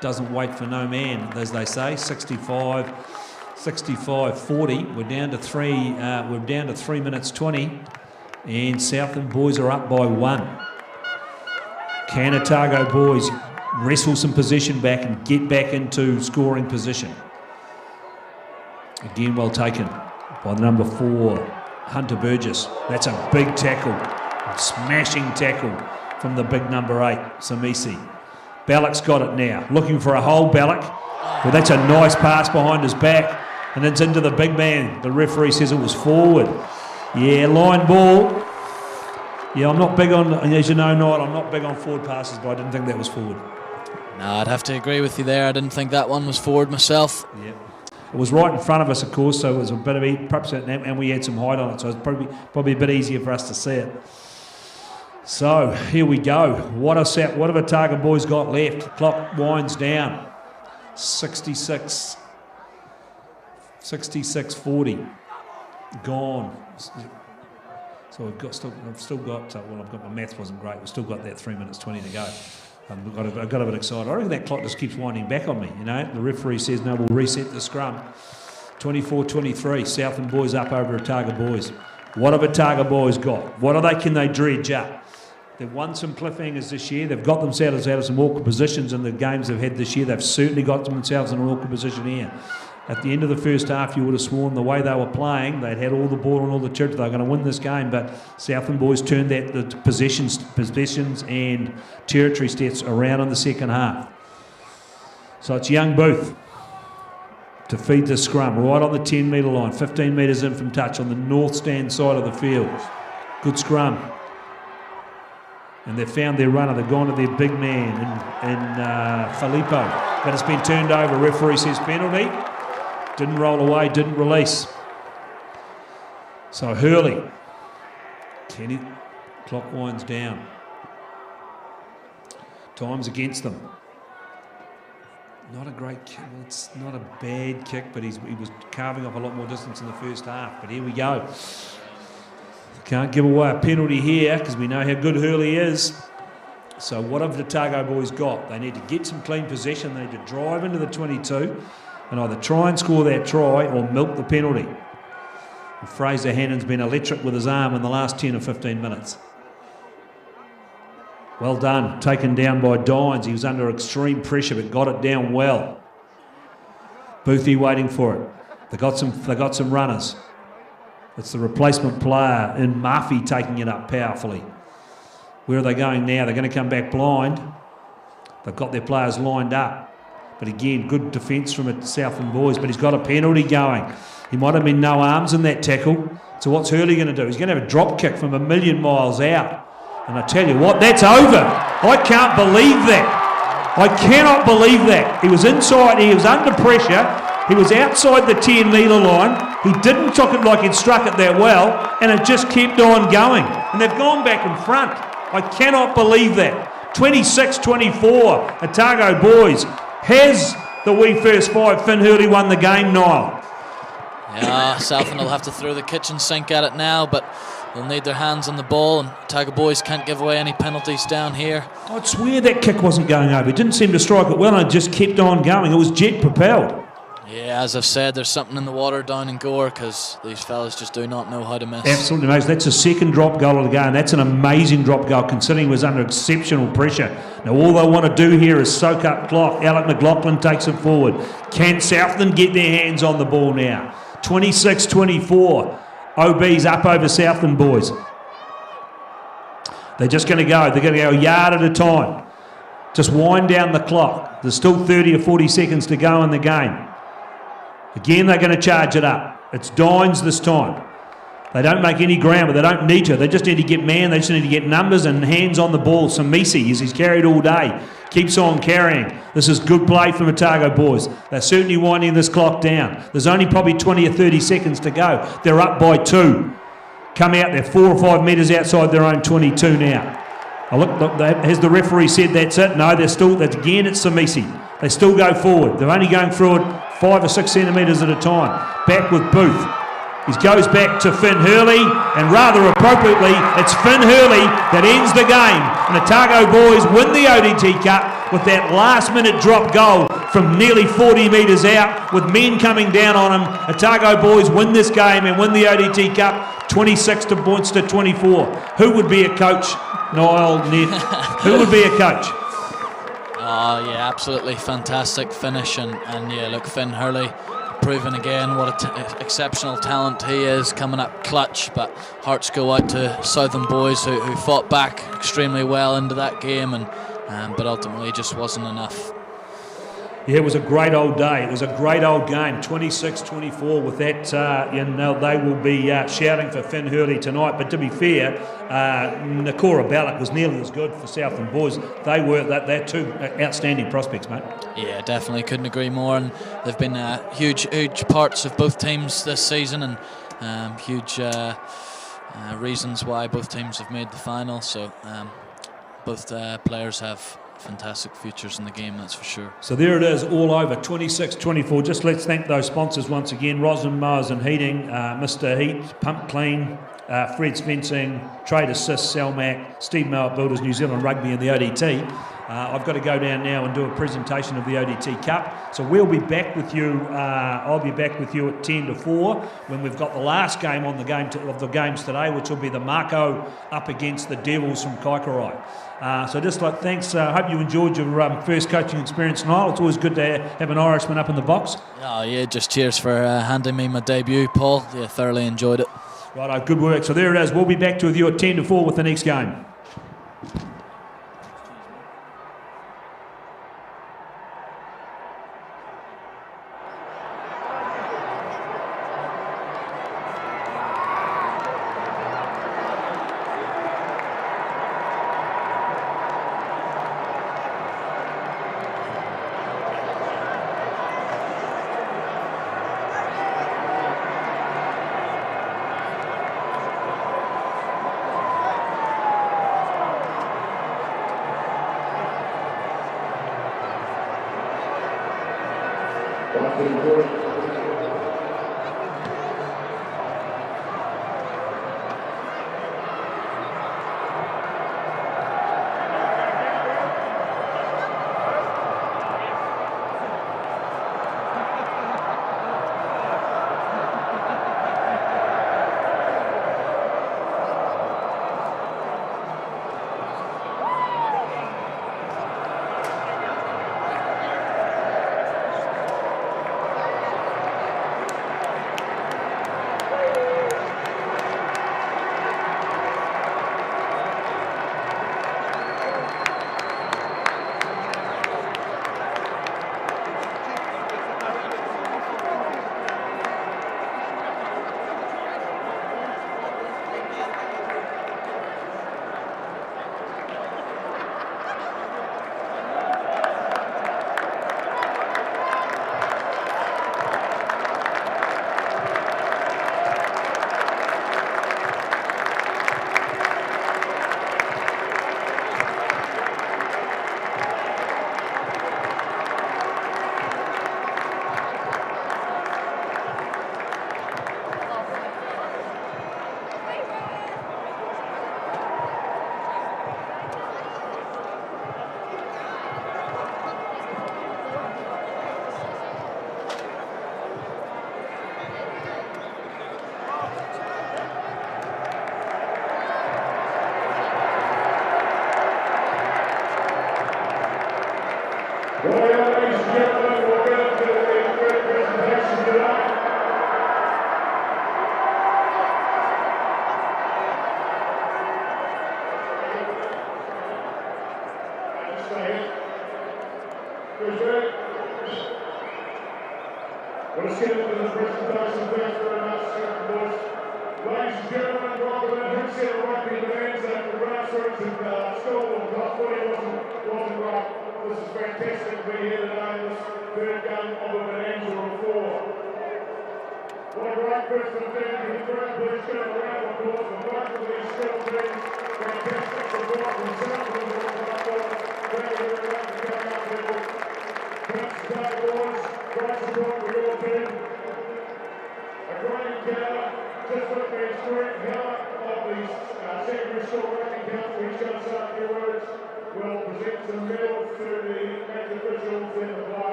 doesn't wait for no man, as they say. 65-40. We're down to 3 minutes 20. And Southland boys are up by 1. Can Otago boys wrestle some possession back and get back into scoring position? Again, well taken by the number 4, Hunter Burgess. That's a big tackle, a smashing tackle from the big number 8, Samisi. Ballock's got it now, looking for a hole, Ballock. Well, that's a nice pass behind his back, and it's into the big man. The referee says it was forward. Yeah, line ball. Yeah, I'm not big on, as you know, Knight, I'm not big on forward passes, but I didn't think that was forward. No, I'd have to agree with you there. I didn't think that one was forward myself. Yeah. It was right in front of us, of course, so it was a bit of perhaps, and we had some height on it, so it was probably a bit easier for us to see it. So here we go. What have Otago boys got left? Clock winds down. 66-40. Gone. So I've still got. My maths wasn't great. We've still got that 3 minutes 20 to go. I got a bit excited. I reckon that clock just keeps winding back on me. You know, the referee says no. We'll reset the scrum. 24-23. Southland boys up over Otago boys. What have Otago boys got? Can they dredge up? They've won some cliffhangers this year. They've got themselves out of some awkward positions in the games they've had this year. They've certainly got themselves in an awkward position here. At the end of the first half, you would have sworn the way they were playing, they'd had all the ball and all the territory. They were going to win this game, but Southland boys turned the possessions and territory stats around in the second half. So it's young Booth to feed the scrum right on the 10-metre line, 15 metres in from touch on the north stand side of the field. Good scrum. And they've found their runner. They've gone to their big man in Filippo. But it's been turned over. Referee says penalty. Didn't roll away, didn't release. So Hurley. Clock winds down. Time's against them. Not a great kick. It's not a bad kick, but he was carving off a lot more distance in the first half. But here we go. Can't give away a penalty here because we know how good Hurley is. So what have the Otago boys got? They need to get some clean possession. They need to drive into the 22 and either try and score that try or milk the penalty. And Fraser Hannon's been electric with his arm in the last 10 or 15 minutes. Well done, taken down by Dines. He was under extreme pressure but got it down well. Boothie waiting for it. They got some runners. It's the replacement player in Murphy taking it up powerfully. Where are they going now? They're going to come back blind. They've got their players lined up. But again, good defence from the Southland boys, but he's got a penalty going. He might have been no arms in that tackle. So what's Hurley going to do? He's going to have a drop kick from a million miles out. And I tell you what, that's over. I can't believe that. I cannot believe that. He was inside, he was under pressure, he was outside the 10-metre line, he didn't took it like he'd struck it that well, and it just kept on going. And they've gone back in front. I cannot believe that. 26-24, Otago boys. Has the wee first five, Finn Hurley won the game, Niall? Yeah, Southland will have to throw the kitchen sink at it now, but they'll need their hands on the ball, and Otago boys can't give away any penalties down here. I'd swear that kick wasn't going over. It didn't seem to strike it well, and it just kept on going. It was jet propelled. Yeah, as I've said, there's something in the water down in Gore because these fellas just do not know how to miss. Absolutely amazing. That's a second drop goal of the game. That's an amazing drop goal considering he was under exceptional pressure. Now all they want to do here is soak up clock. Alec McLaughlin takes it forward. Can Southland get their hands on the ball now? 26-24. OB's up over Southland boys. They're just going to go. They're going to go a yard at a time. Just wind down the clock. There's still 30 or 40 seconds to go in the game. Again, they're going to charge it up. It's Dines this time. They don't make any ground, but they don't need to. They just need to get man. They just need to get numbers and hands on the ball. Samisi, as he's carried all day, keeps on carrying. This is good play from Otago boys. They're certainly winding this clock down. There's only probably 20 or 30 seconds to go. They're up by 2. Come out, they're 4 or 5 metres outside their own 22 now. Oh, look, has the referee said that's it? No, it's Samisi. They still go forward. They're only going forward 5 or 6 centimetres at a time. Back with Booth. He goes back to Finn Hurley, and rather appropriately, it's Finn Hurley that ends the game. And Otago boys win the ODT Cup with that last-minute drop goal from nearly 40 metres out, with men coming down on him. Otago boys win this game and win the ODT Cup 26 points to 24. Who would be a coach, Niall, Ned? Who would be a coach? Oh, yeah, absolutely fantastic finish. And yeah, look, Finn Hurley proving again what exceptional talent he is, coming up clutch. But hearts go out to Southland boys who fought back extremely well into that game, but ultimately just wasn't enough. Yeah, it was a great old day. It was a great old game, 26-24. With that, they will be shouting for Finn Hurley tonight. But to be fair, Nakora Ballack was nearly as good for Southland boys. They're two outstanding prospects, mate. Yeah, definitely couldn't agree more. And they've been huge parts of both teams this season, and huge reasons why both teams have made the final. So both players have fantastic futures in the game, that's for sure. So there it is, all over, 26-24. Just let's thank those sponsors once again: Roslyn Mowers and Heating, Mr. Heat, Pump Clean, Fred's Fencing, Trade Assist, Selmac, Steve Mowat Builders, New Zealand Rugby and the ODT. I've got to go down now and do a presentation of the ODT Cup. So we'll be back with you, I'll be back with you at 10 to 4 when we've got the last game on the game of the games today, which will be the Mako up against the Devils from Kaikorai. So just like thanks, hope you enjoyed your first coaching experience, Niall. It's always good to have an Irishman up in the box. Oh yeah, just cheers for handing me my debut, Paul. Yeah, thoroughly enjoyed it. Right, good work. So there it is. We'll be back with you at 10 to 4 with the next game.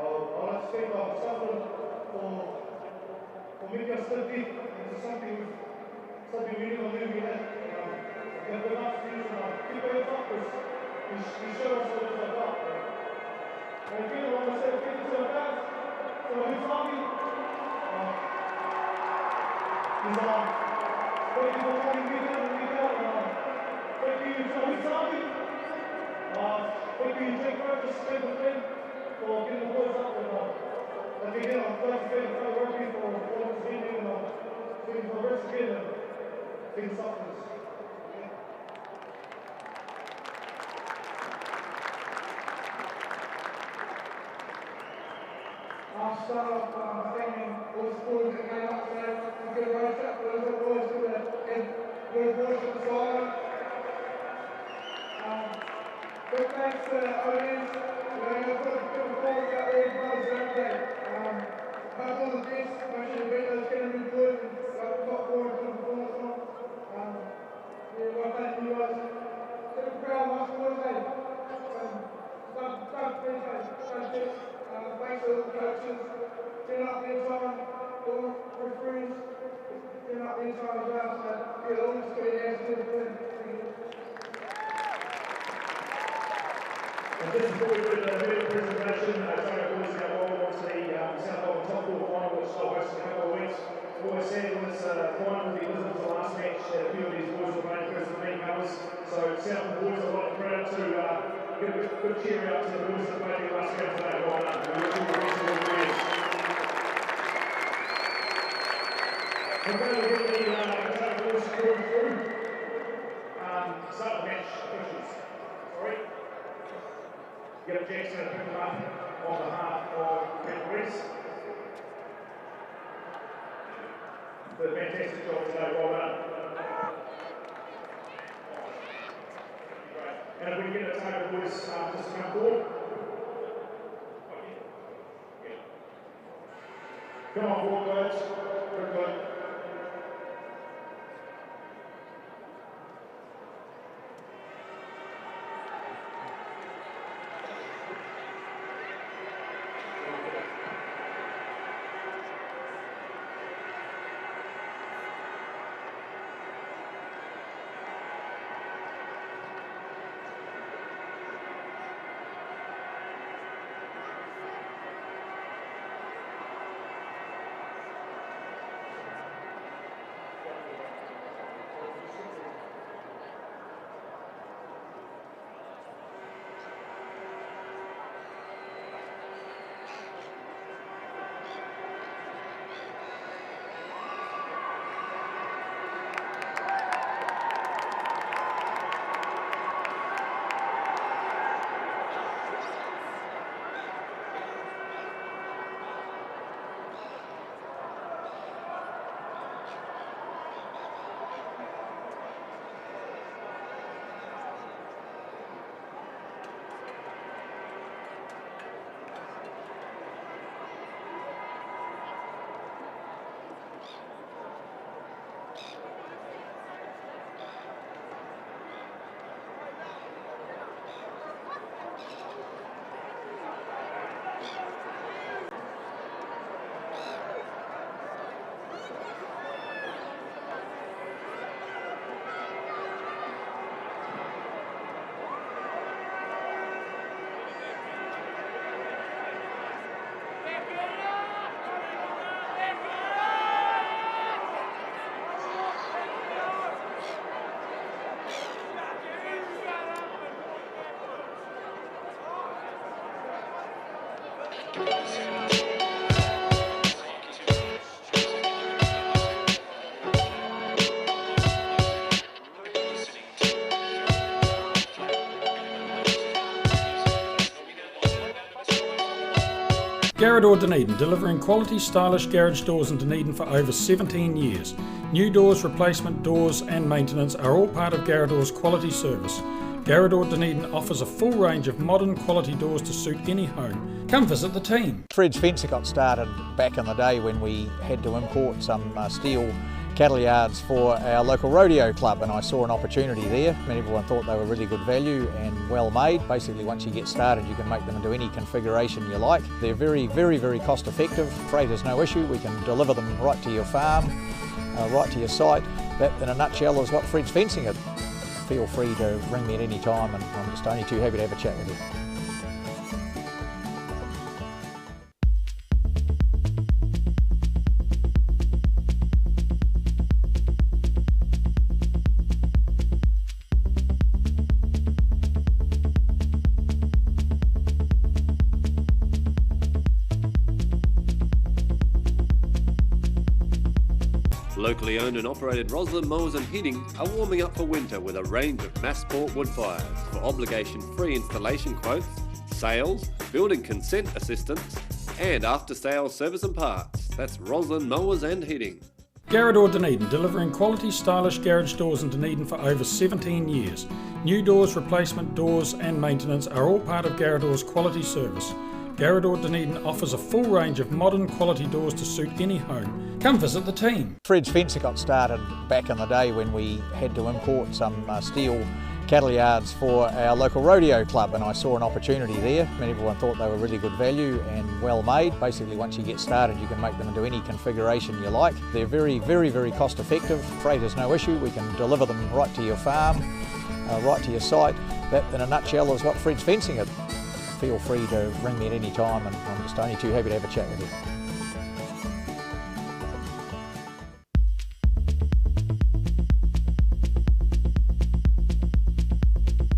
I'll speak of Southland. for making us so deep into something we never knew we had. We have enough things keep it up because we show us what it's about. And again, I want to say thank you to our guys, to our youth army. Thank you for coming week in and week out. Thank you to our youth army. Thank you, Jake Burgess, Steve McLean, for getting the boys up. And again, I'm glad to be able to work with you for this evening and thank you for the rest again and thank you for this. I'll start off by thanking all the supporters that came up today. It's been a great trip for us, it's always good to have good boys at the Southland. Big thanks to OEMs, you've put a good performance out there, brothers and everything. Hope all the best, make sure you beat those Canterbury boys and top four and good performance on. Well, thank you guys. Get a crowd, nice boys, eh? Don't be safe. Thanks to all the coaches, turn up their time, all the referees, turn up their time as well, so yeah, all just get your hands to the thing. And just before we do the third presentation, Otago boys now well on to the Southland top four final, which I'll host in a couple of weeks. Always said in this final because it was the last match, a few of these boys were playing first and main colours. So Southland boys, a lot of credit to give a good cheer out to the boys that played the last game today. Well done. We wish you the best of all the years. We're going to get the Otago boys scoring through. Start the match officials. Sorry. Get Jackson to pick them up on behalf of referees. Did a fantastic job today, well done. And if we can get the Otago boys just to come forward. Come on forward, guys. Very good. Garrador Dunedin, delivering quality, stylish garage doors in Dunedin for over 17 years. New doors, replacement doors and maintenance are all part of Garrador's quality service. Garrador Dunedin offers a full range of modern quality doors to suit any home. Come visit the team. Fred's Fencer got started back in the day when we had to import some steel cattle yards for our local rodeo club, and I saw an opportunity there. Everyone thought they were really good value and well made. Basically, once you get started, you can make them into any configuration you like. They're very cost effective. Freight is no issue. We can deliver them right to your farm, right to your site. That, in a nutshell, is what Fred's Fencing is. Feel free to ring me at any time, and I'm just only too happy to have a chat with you. Locally owned and operated Roslyn Mowers and Heating are warming up for winter with a range of mass sport wood fires. For obligation-free installation quotes, sales, building consent assistance and after-sales service and parts. That's Roslyn Mowers and Heating. Garrador Dunedin, delivering quality stylish garage doors in Dunedin for over 17 years. New doors, replacement doors and maintenance are all part of Garrador's quality service. Garrador Dunedin offers a full range of modern quality doors to suit any home. Come visit the team. Fred's Fencing got started back in the day when we had to import some steel cattle yards for our local rodeo club, and I saw an opportunity there. Everyone thought they were really good value and well made. Basically, once you get started, you can make them into any configuration you like. They're very cost effective. Freight is no issue. We can deliver them right to your farm, right to your site. That, in a nutshell, is what Fred's Fencing is. Feel free to ring me at any time, and I'm just only too happy to have a chat with you.